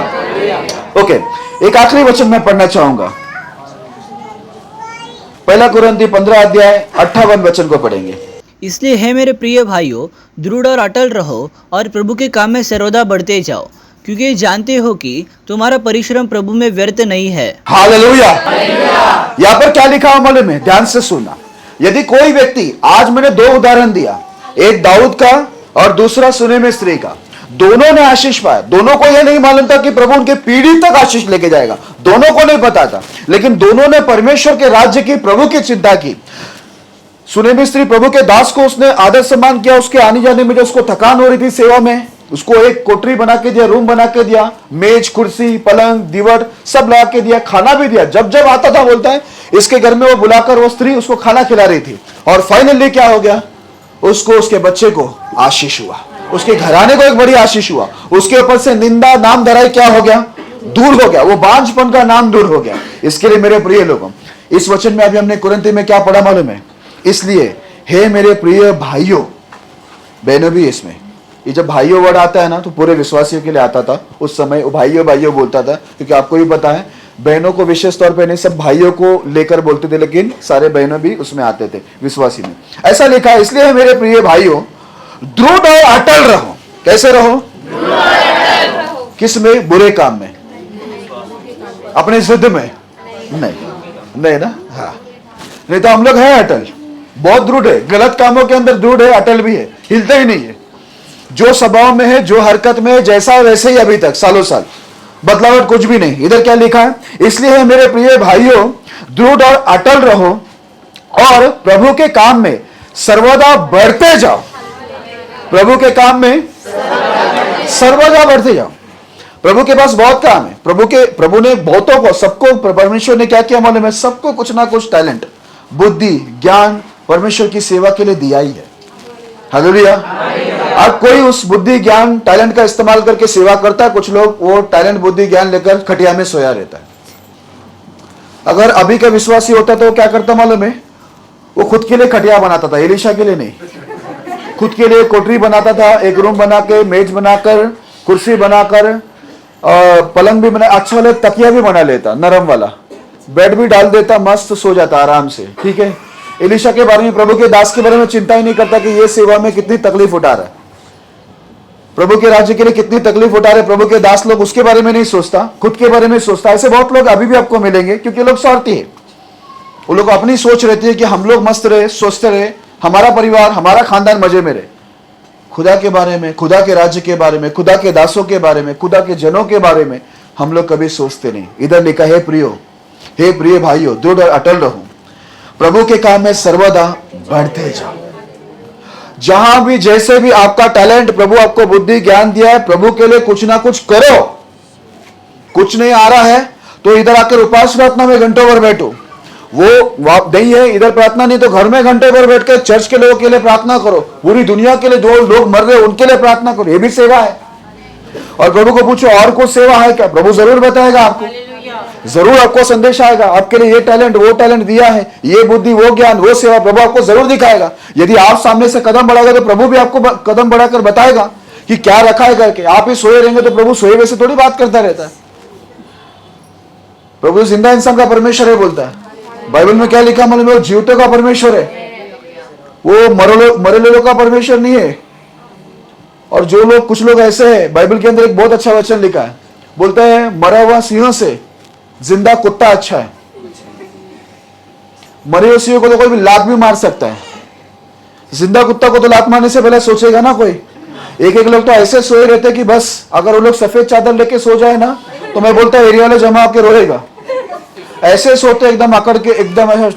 ओके, एक आखिरी वचन मैं पढ़ना चाहूंगा। पहला कुरिन्थी 15 अध्याय 58 वचन को पढ़ेंगे। इसलिए है मेरे प्रिय भाइयों, दृढ़ और अटल रहो और प्रभु के काम में सर्वदा बढ़ते जाओ, क्योंकि जानते हो कि तुम्हारा परिश्रम प्रभु में व्यर्थ नहीं है। हालेलुया। यहाँ पर क्या लिखा है मालूम है? ध्यान से सुनना। यदि कोई व्यक्ति, आज मैंने 2 उदाहरण दिया, एक दाऊद का और दूसरा सुने में स्त्री का, दोनों ने आशीष पाया। दोनों को यह नहीं मालूम था कि प्रभु उनके पीढ़ी तक आशीष लेके जाएगा, दोनों को नहीं पता था, लेकिन दोनों ने परमेश्वर के राज्य की, प्रभु की चिंता की। सुने में स्त्री प्रभु के दास को उसने आदर सम्मान किया, उसके आने जाने में जो उसको थकान हो रही थी सेवा में, उसको एक कोठरी बना के दिया, रूम बना के दिया, मेज कुर्सी पलंग दीवार सब लगा के दिया, खाना भी दिया। जब जब आता था बोलता है इसके घर में वो बुलाकर वो स्त्री उसको खाना खिला रही थी। और फाइनली क्या हो गया, उसको उसके बच्चे को आशीष हुआ, उसके घराने को एक बड़ी आशीष हुआ, उसके ऊपर से निंदा नाम धराई क्या हो गया, दूर हो गया, वो बांझपन का नाम दूर हो गया। इसके लिए मेरे प्रिय लोगों, इस वचन में अभी हमने कुरिन्थी में क्या पढ़ा मालूम है? इसलिए हे मेरे प्रिय भाइयों बहनों भी इसमें, ये जब भाइयों वर्ड आता है ना तो पूरे विश्वासियों के लिए आता था उस समय, वो भाइयों भाइयों बोलता था, क्योंकि आपको भी पता है बहनों को विशेष तौर पे नहीं, सब भाइयों को लेकर बोलते थे, लेकिन सारे बहनों भी उसमें आते थे विश्वासी में। ऐसा लिखा है, इसलिए मेरे प्रिय भाइयों दृढ़ और अटल रहो। कैसे रहो? किस में? बुरे काम में, अपने जिद में नहीं ना। हाँ, नहीं तो हम लोग हैं अटल, बहुत दृढ़ है, गलत कामों के अंदर दृढ़ है, अटल भी है, हिलते ही नहीं है। जो स्वभाव में है, जो हरकत में है, जैसा है वैसे ही अभी तक सालों साल, बदलावट कुछ भी नहीं। इधर क्या लिखा है? इसलिए मेरे प्रिय भाइयों दृढ़ और अटल रहो और प्रभु के काम में सर्वदा बढ़ते जाओ। प्रभु के काम में सर्वदा बढ़ते जाओ। प्रभु के पास बहुत काम है। प्रभु ने बहुतों को, सबको परमेश्वर ने क्या किया मालूम है? सबको कुछ ना कुछ टैलेंट, बुद्धि, ज्ञान परमेश्वर की सेवा के लिए दिया ही है। हालेलुया। अब कोई उस बुद्धि ज्ञान टैलेंट का इस्तेमाल करके सेवा करता है, कुछ लोग वो टैलेंट बुद्धि ज्ञान लेकर खटिया में सोया रहता है। अगर अभी का विश्वासी होता तो क्या करता मालूम है? वो खुद के लिए खटिया बनाता था, एलीशा के लिए नहीं। खुद के लिए कोठरी बनाता था, एक रूम बना के, मेज बनाकर, कुर्सी बनाकर, पलंग भी बना, अच्छा वाला तकिया भी बना लेता, नरम वाला बेड भी डाल देता, मस्त सो जाता आराम से। ठीक है, एलीशा के बारे में, प्रभु के दास के बारे में चिंता ही नहीं करता कि ये सेवा में कितनी तकलीफ उठा रहा है, प्रभु के राज्य के लिए कितनी तकलीफ उठा रहे प्रभु के दास लोग, उसके बारे में नहीं सोचता, खुद के बारे में सोचता। ऐसे बहुत लोग अभी भी आपको मिलेंगे, क्योंकि लोग स्वार्थी है। वो लोग अपनी सोच रहती है कि हम लोग मस्त रहे, स्वस्थ रहे, हमारा परिवार, हमारा खानदान मजे में रहे। खुदा के बारे में, खुदा के राज्य के बारे में, खुदा के दासों के बारे में, खुदा के जनों के बारे में हम लोग कभी सोचते नहीं। इधर लिखा है हे प्रिय भाइयों दृढ़ और अटल रहो, प्रभु के काम में सर्वदा बढ़ते जाओ। जहां भी जैसे भी आपका टैलेंट, प्रभु आपको बुद्धि ज्ञान दिया है, प्रभु के लिए कुछ ना कुछ करो। कुछ नहीं आ रहा है तो इधर आकर उपास प्रार्थना में घंटों भर बैठो। वो नहीं है इधर प्रार्थना, नहीं तो घर में घंटे भर बैठ कर चर्च के लोगों के लिए प्रार्थना करो। पूरी दुनिया के लिए, जो लोग मर रहे उनके लिए प्रार्थना करो, ये भी सेवा है। और प्रभु को पूछो और कुछ सेवा है क्या? प्रभु जरूर बताएगा आपको, जरूर आपको संदेश आएगा, आपके लिए ये टैलेंट वो टैलेंट दिया है, ये बुद्धि वो ज्ञान वो सेवा, प्रभु आपको जरूर दिखाएगा। यदि आप सामने से कदम बढ़ाएगा तो प्रभु भी आपको कदम बढ़ाकर बताएगा कि क्या रखा है करके। आप ही सोए रहेंगे तो प्रभु सोए वैसे थोड़ी बात करता रहता है। प्रभु जिंदा इंसान का परमेश्वर है बोलता है। बाइबल में क्या लिखा मालूम है? वो जीवतों का परमेश्वर है, वो मरे लोगों का परमेश्वर नहीं है। और जो लोग, कुछ लोग ऐसे हैं, बाइबल के अंदर एक बहुत अच्छा वचन लिखा है, बोलता है मरा हुआ सिंह से जिंदा कुत्ता अच्छा है। मरे हुए सिंह को तो कोई भी लात भी मार सकता है, जिंदा कुत्ता को तो लात मारने से पहले सोचेगा ना कोई। एक लोग तो ऐसे सोए रहते कि बस अगर वो लोग सफेद चादर लेके सो जाए ना तो मैं बोलता एरिया वाले जमा आके रोएगा। ऐसे सोते एकदम अकड़ के, एकदम ऐसा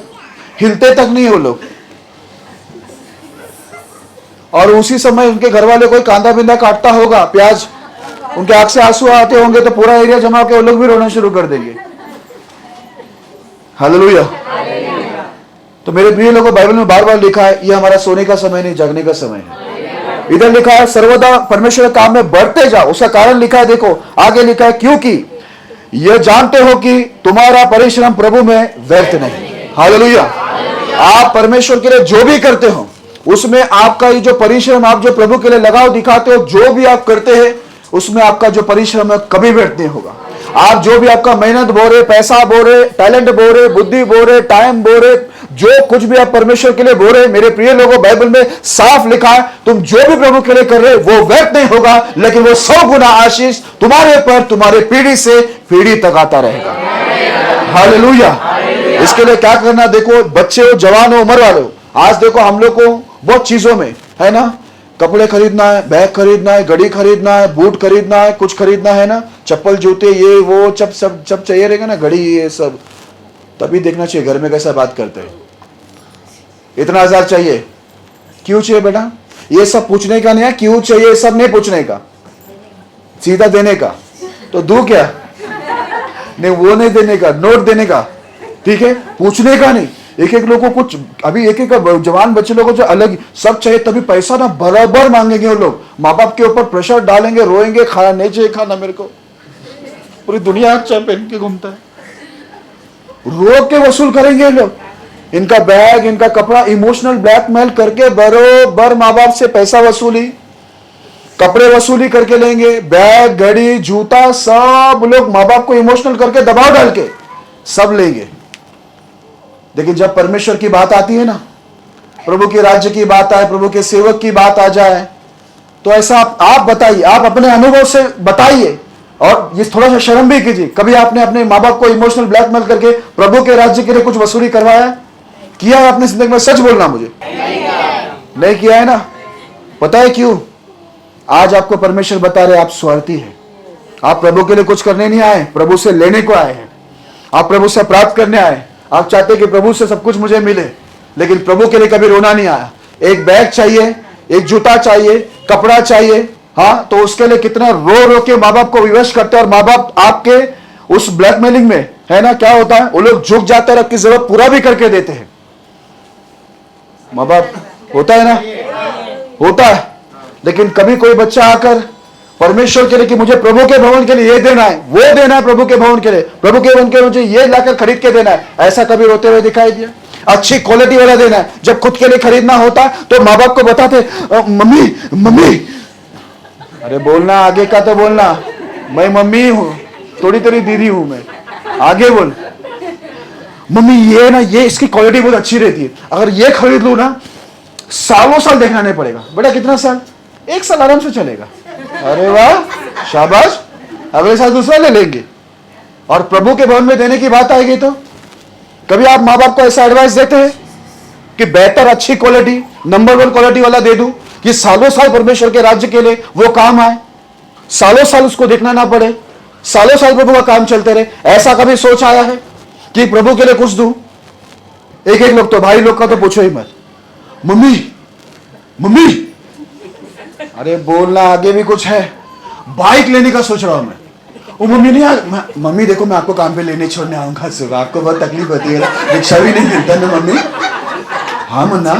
हिलते तक नहीं है वो लोग। और उसी समय उनके घर वाले कोई कांदा बिंदा काटता होगा, प्याज, उनके आंख से आंसू आते होंगे तो पूरा एरिया जमा के वो लोग भी रोना शुरू कर देंगे। हालेलुया। तो मेरे प्रिय लोगों, बाइबल में बार बार लिखा है ये हमारा सोने का समय नहीं, जगने का समय है। इधर लिखा है सर्वदा परमेश्वर के काम में बढ़ते जाओ। उसका कारण लिखा है, देखो आगे लिखा है, क्योंकि यह जानते हो कि तुम्हारा परिश्रम प्रभु में व्यर्थ नहीं। हालेलुया। आप परमेश्वर के लिए जो भी करते हो उसमें आपका ये जो परिश्रम, आप जो प्रभु के लिए लगाव दिखाते हो, जो भी आप करते हैं उसमें आपका जो परिश्रम है कभी व्यर्थ नहीं होगा। आप जो भी आपका मेहनत बो रहे, पैसा बो रहे, टैलेंट बो रहे, बुद्धि बो रहे, टाइम बो रहे, जो कुछ भी आप परमेश्वर के लिए बो रहे, मेरे प्रिय लोगों बाइबल में साफ लिखा है तुम जो भी प्रभु के लिए कर रहे वो व्यर्थ नहीं होगा, लेकिन वो 100 गुना आशीष तुम्हारे पर, तुम्हारे पीढ़ी से पीढ़ी तक आता रहेगा। हालेलुया। इसके लिए क्या करना, देखो बच्चे हो, जवान हो, उम्र वाले हो, आज देखो हम लोग को बहुत चीजों में है ना, कपड़े खरीदना है, बैग खरीदना है, घड़ी खरीदना है, बूट खरीदना है, कुछ खरीदना है ना, चप्पल जूते ये वो सब चाहिए रहेगा ना, घड़ी ये सब, तभी देखना चाहिए घर में कैसा बात करते हैं। इतना 1000 चाहिए, क्यों चाहिए बेटा? ये सब पूछने का नहीं है, क्यों चाहिए सब नहीं पूछने का, सीधा देने का, तो दू क्या? नहीं, वो नहीं देने का, नोट देने का, ठीक है, पूछने का नहीं। एक एक लोगों को कुछ, अभी एक एक जवान बच्चे लोगों को अलग सब चाहिए, तभी पैसा ना बराबर मांगेंगे वो लोग, माँ बाप के ऊपर प्रेशर डालेंगे, रोएंगे, खाना नहीं चाहिए, खाना मेरे को, पूरी दुनिया अच्छा पहन के घूमता है, रो के वसूल करेंगे लोग, इनका बैग, इनका कपड़ा, इमोशनल ब्लैकमेल करके बरोबर माँ बाप से पैसा वसूली, कपड़े वसूली करके लेंगे, बैग, घड़ी, जूता, सब लोग माँ बाप को इमोशनल करके दबाव डाल के सब लेंगे। लेकिन जब परमेश्वर की बात आती है ना, प्रभु के राज्य की बात आए, प्रभु के सेवक की बात आ जाए, तो ऐसा आप बताइए, आप अपने अनुभव से बताइए, और ये थोड़ा सा शर्म भी कीजिए, कभी आपने अपने माँ बाप को इमोशनल ब्लैकमेल करके प्रभु के राज्य के लिए कुछ वसूली करवाया, किया है आपने जिंदगी में? सच बोलना मुझे, नहीं किया है ना? पता है क्यों? आज आपको परमेश्वर बता रहे आप स्वार्थी हैं, आप प्रभु के लिए कुछ करने नहीं आए, प्रभु से लेने को आए हैं, आप प्रभु से प्राप्त करने आए, आप चाहते कि प्रभु से सब कुछ मुझे मिले, लेकिन प्रभु के लिए कभी रोना नहीं आया। एक बैग चाहिए, एक जूता चाहिए, कपड़ा चाहिए, हाँ, तो उसके लिए कितना रो रो के माँ बाप को विवश करते हैं, और माँ बाप आपके उस ब्लैकमेलिंग में है ना, क्या होता है, वो लोग झुक जाते हैं और आपकी जरूरत पूरा भी करके देते हैं। माँ बाप होता है ना, होता है। लेकिन कभी कोई बच्चा आकर परमेश्वर के लिए कि मुझे प्रभु के भवन के लिए ये देना है, वो देना है, प्रभु के भवन के लिए, प्रभु के भवन के मुझे ये लाकर खरीद के देना है, ऐसा कभी रोते हुए दिखाई दिया? अच्छी क्वालिटी वाला देना है, जब खुद के लिए खरीदना होता तो माँ बाप को बताते, मम्मी मम्मी, अरे बोलना आगे का, तो बोलना, मैं मम्मी हूं, थोड़ी थोड़ी दीदी हूं मैं, आगे बोल। मम्मी ये ना, ये इसकी क्वालिटी बहुत अच्छी रहती है, अगर ये खरीद लूं ना, सालों साल देखना नहीं पड़ेगा। बेटा कितना साल? 1 साल आराम से चलेगा। अरे वाह, शाबाश, अगले साल दूसरा ले लेंगे। और प्रभु के भवन में देने की बात आएगी तो कभी आप माँ बाप को ऐसा एडवाइस देते हैं कि बेहतर, अच्छी क्वालिटी, नंबर 1 क्वालिटी वाला दे दूं कि सालों साल परमेश्वर के राज्य के लिए वो काम आए, सालों साल उसको देखना ना पड़े, सालों साल प्रभु का काम चलते रहे? ऐसा कभी सोच आया है कि प्रभु के लिए कुछ दूं? एक एक लोग तो, भाई लोग का तो पूछो ही मत, मम्मी मम्मी, अरे बोलना आगे भी कुछ है, बाइक लेने का सोच रहा हूं मैं, वो मम्मी नहीं, मम्मी देखो मैं आपको काम पे लेने छोड़ने आऊंगा, सुबह आपको बहुत तकलीफ होती है, रिक्शा भी नहीं मिलता ना मम्मी। हाँ मन्ना,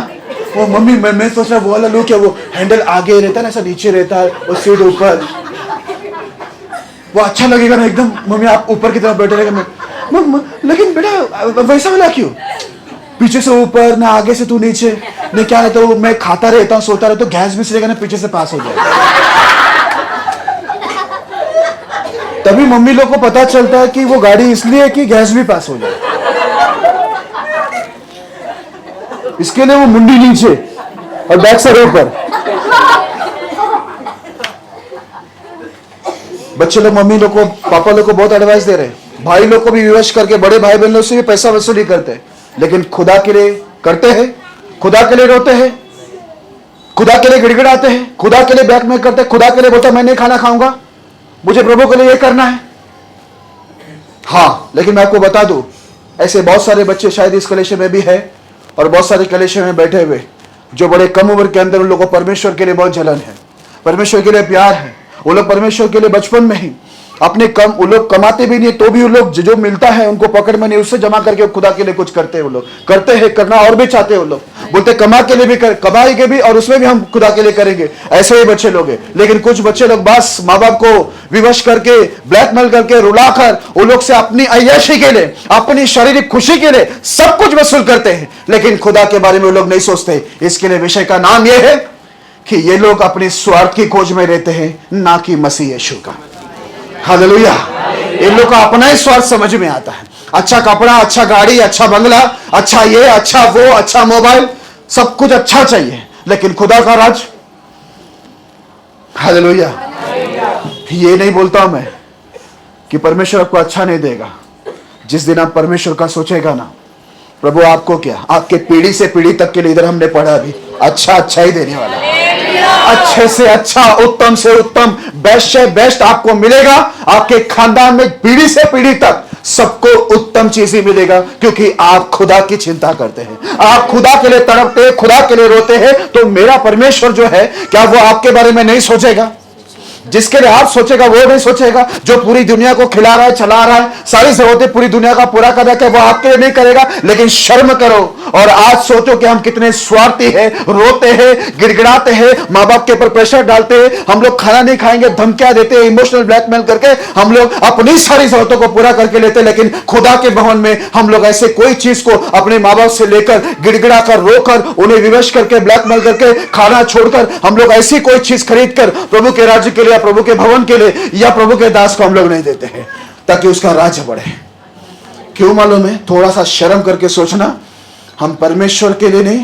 वो मम्मी मैं सोच रहा वो वाला लो क्या, वो हैंडल आगे रहता है ना, ऐसा नीचे रहता है, वो सीट ऊपर, वो अच्छा लगेगा ना एकदम, मम्मी आप ऊपर की तरफ बैठे रहेगा। लेकिन बेटा वैसा वाला क्यों, पीछे से ऊपर ना, आगे से तू नीचे, नहीं क्या रहता हूँ मैं, खाता रहता हूँ, सोता रहता हूँ, गैस भी चलेगा ना, पीछे से पास हो जाएगा। तभी मम्मी लोग को पता चलता है कि वो गाड़ी इसलिए कि गैस भी पास हो जाए, इसके लिए वो मुंडी नीचे और बैक साइड ऊपर। बच्चे लोग मम्मी लोग को, पापा लोग को बहुत एडवाइस दे रहे हैं, भाई लोग को भी विवश करके, बड़े भाई बहन लोग से भी पैसा वसूली करते हैं, लेकिन खुदा के लिए करते हैं, खुदा के लिए रोते हैं, खुदा के लिए गिड़गिड़ाते हैं, खुदा के लिए ब्लैकमेल करते हैं, खुदा के लिए बोलते मैं नहीं खाना खाऊंगा, मुझे प्रभु के लिए ये करना है। हाँ, लेकिन मैं आपको बता दूं, ऐसे बहुत सारे बच्चे शायद इस कलेशे में भी है, और बहुत सारे कलेशे में बैठे हुए जो बड़े कम उम्र के अंदर उन लोगों को परमेश्वर के लिए बहुत जलन है, परमेश्वर के लिए प्यार है, वो लोग परमेश्वर के लिए बचपन में ही अपने वो लोग कमाते भी नहीं, तो भी वो लोग जो मिलता है उनको पकड़ में नहीं, उससे जमा करके खुदा के लिए कुछ करते हैं, वो लोग करते हैं, करना और भी चाहते हैं, वो लोग बोलते कमा के लिए भी कमाएंगे भी, और उसमें भी हम खुदा के लिए करेंगे, ऐसे ही बच्चे लोग हैं। लेकिन कुछ बच्चे लोग बस माँ बाप को विवश करके, ब्लैकमेल करके, रुलाकर वो लोग से अपनी अय्याशी के लिए, अपनी शारीरिक खुशी के लिए सब कुछ वसूल करते हैं, लेकिन खुदा के बारे में वो लोग नहीं सोचते। इसके लिए विषय का नाम यह है कि ये लोग अपने स्वार्थ की खोज में रहते हैं, ना कि मसीह यीशु का। हालेलुया। इन लोग का अपना ही स्वार्थ समझ में आता है, अच्छा कपड़ा, अच्छा गाड़ी, अच्छा बंगला, अच्छा ये, अच्छा वो, अच्छा मोबाइल, सब कुछ अच्छा चाहिए, लेकिन खुदा का राज, हालेलुया। ये नहीं बोलता मैं कि परमेश्वर आपको अच्छा नहीं देगा, जिस दिन आप परमेश्वर का सोचेगा ना, प्रभु आपको क्या, आपके पीढ़ी से पीढ़ी तक के लिए, इधर हमने पढ़ा अभी, अच्छा ही देने वाला, अच्छे से अच्छा, उत्तम से उत्तम, बेस्ट से बेस्ट आपको मिलेगा। आपके खानदान में पीढ़ी से पीढ़ी तक सबको उत्तम चीज ही मिलेगा, क्योंकि आप खुदा की चिंता करते हैं, आप खुदा के लिए तड़पते, खुदा के लिए रोते हैं। तो मेरा परमेश्वर जो है, क्या वो आपके बारे में नहीं सोचेगा? जिसके लिए आप सोचेगा वो नहीं सोचेगा, जो पूरी दुनिया को खिला रहा है, चला रहा है, सारी जरूरतें पूरी दुनिया का पूरा कर रहा है, वो आपके लिए नहीं करेगा। लेकिन शर्म करो और आज सोचो कि हम कितने स्वार्थी हैं, रोते हैं, गिड़गिड़ाते हैं, माँ बाप के ऊपर प्रेशर डालते हैं, हम लोग खाना नहीं खाएंगे, धमकियां देते हैं, इमोशनल ब्लैकमेल करके हम लोग अपनी सारी जरूरतों को पूरा करके लेते हैं। लेकिन खुदा के भवन में हम लोग ऐसे कोई चीज को अपने माँ बाप से लेकर, गिड़गिड़ा कर, रोकर, उन्हें विवश करके, ब्लैकमेल करके, खाना छोड़कर हम लोग ऐसी कोई चीज खरीद कर प्रभु के राज्य के लिए, प्रभु के भवन के लिए या प्रभु के दास को हम लोग नहीं देते हैं ताकि उसका राज्य बढ़े। क्यों मालूम है? थोड़ा सा शर्म करके सोचना, हम परमेश्वर के लिए नहीं,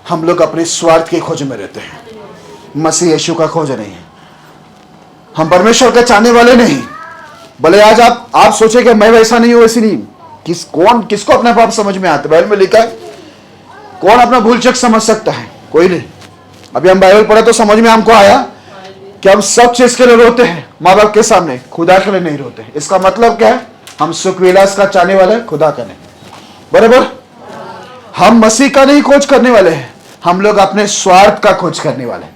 हम लोग अपने स्वार्थ की खोज में रहते हैं, मसीह यीशु का खोज नहीं है। हम परमेश्वर के चाहने वाले नहीं। भले आज आप सोचे कि मैं वैसा नहीं हूं, वैसी नहीं। किसको अपना पाप समझ में आता है? बाइबल में लिखा है, कौन अपना भूल चूक समझ सकता है? कोई नहीं। अभी हम बाइबल पढ़े तो समझ में हमको आया कि हम सब चीज के लिए रोते हैं माँ बाप के सामने, खुदा के लिए नहीं रोते। इसका मतलब क्या है? हम सुख विलास का चाहने वाले हैं, खुदा का नहीं। बराबर? हम मसीह का नहीं खोज करने वाले हैं, हम लोग अपने स्वार्थ का खोज करने वाले हैं।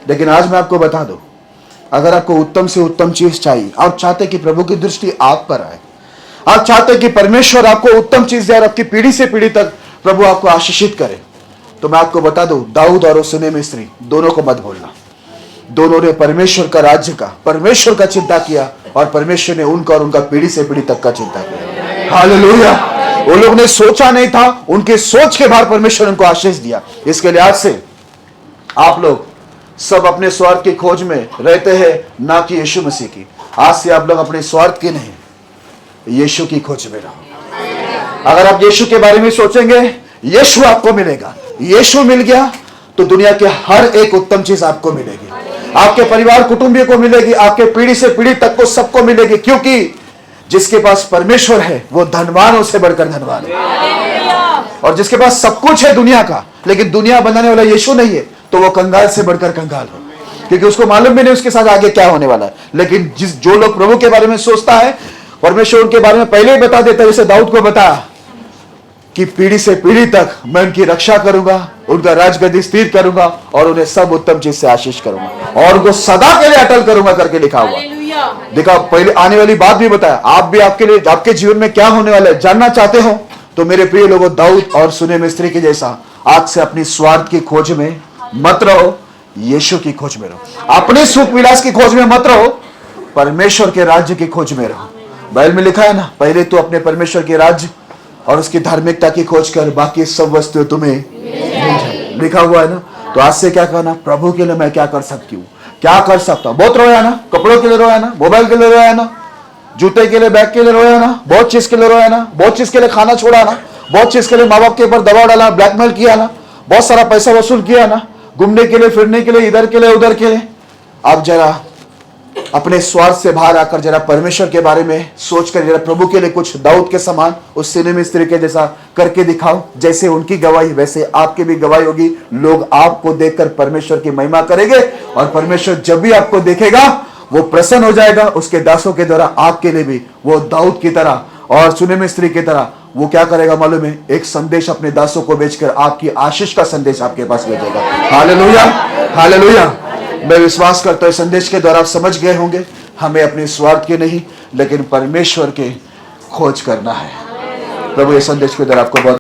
लेकिन आज मैं आपको बता दूं, अगर आपको उत्तम से उत्तम चीज चाहिए, आप चाहते कि प्रभु की दृष्टि आप पर आए, आप चाहते कि परमेश्वर आपको उत्तम चीज दे और आपकी पीढ़ी से पीढ़ी तक प्रभु आपको आशीषित करे, तो मैं आपको बता दूं, दाऊद और सुने में स्त्री दोनों को मत भूलना। दोनों ने परमेश्वर का राज्य का, परमेश्वर का चिंता किया और परमेश्वर ने उनका और उनका पीढ़ी से पीढ़ी तक का चिंता किया। हालेलुया। वो लोग ने सोचा नहीं था, उनके सोच के बाहर परमेश्वर उनको आशीष दिया। इसके लिए आज से आप लोग सब अपने स्वार्थ की खोज में रहते हैं, ना कि यीशु मसीह की। आज से आप लोग अपने स्वार्थ की नहीं, यीशु की खोज में रहो। अगर आप यीशु के बारे में सोचेंगे, यीशु आपको मिलेगा। यीशु मिल गया तो दुनिया के हर एक उत्तम चीज आपको मिलेगी, आपके परिवार कुटुंबियों को मिलेगी, आपके पीढ़ी से पीढ़ी तक को सबको मिलेगी। क्योंकि जिसके पास परमेश्वर है वो धनवानों से बढ़कर धनवान है। और जिसके पास सब कुछ है दुनिया का, लेकिन दुनिया बनाने वाला यीशु नहीं है, तो वो कंगाल से बढ़कर कंगाल है, क्योंकि उसको मालूम भी नहीं उसके साथ आगे क्या होने वाला है। लेकिन जो लोग प्रभु के बारे में सोचता है, परमेश्वर उनके बारे में पहले ही बता देता है। जैसे दाऊद को बताया कि पीढ़ी से पीढ़ी तक मैं उनकी रक्षा करूंगा, उनका राजगद्दी स्थिर करूंगा और उन्हें सब उत्तम चीज से आशीष करूंगा और उनको सदा के लिए अटल करूंगा करके लिखा हुआ। देखा, पहले आने वाली बात भी बताया। आप भी आपके लिए, आपके जीवन में क्या होने वाला है जानना चाहते हो, तो मेरे प्रिय लोगों, दाऊद और सुने में स्त्री के जैसा आज से अपनी स्वार्थ की खोज में मत रहो, यीशु की खोज में रहो। अपने सुख विलास की खोज में मत रहो, परमेश्वर के राज्य की खोज में रहो। बाइबल में लिखा है ना, पहले तो अपने परमेश्वर के राज्य और उसकी धार्मिकता की खोज कर, बाकी सब वस्तुएं तुम्हें मिल जाए। लिखा हुआ है ना। तो आज से क्या करना? प्रभु के लिए मैं क्या कर सकती हूँ, क्या कर सकता हूँ? बहुत रोया ना, कपड़ों के लिए रोया ना, मोबाइल के लिए रोया ना, जूते के लिए, बैग के लिए रोया ना, बहुत चीज के लिए रोया ना, बहुत चीज के लिए खाना छोड़ा ना, बहुत चीज के लिए माँ बाप के ऊपर दबाव डाला, ब्लैकमेल किया ना, बहुत सारा पैसा वसूल किया ना, घूमने के लिए, फिरने के लिए, इधर के लिए, उधर के लिए। अब जरा अपने स्वार्थ से बाहर आकर जरा परमेश्वर के बारे में सोचकर जरा प्रभु के लिए कुछ दाऊद के समान, उस सुने में स्त्री के जैसा करके दिखाओ। जैसे उनकी गवाही वैसे आपकी भी गवाही होगी। लोग आपको देखकर परमेश्वर की महिमा करेंगे और परमेश्वर जब भी आपको देखेगा वो प्रसन्न हो जाएगा। उसके दासों के द्वारा आपके लिए भी वो दाऊद की तरह और सुने में स्त्री की तरह वो क्या करेगा मालूम है? एक संदेश अपने दासों को भेजकर आपकी आशीष का संदेश आपके पास भेजेगा। Hallelujah, hallelujah. मैं विश्वास करता हूं संदेश के द्वारा आप समझ गए होंगे, हमें अपने स्वार्थ के नहीं लेकिन परमेश्वर के खोज करना है। प्रभु ये संदेश के द्वारा आपको बहुत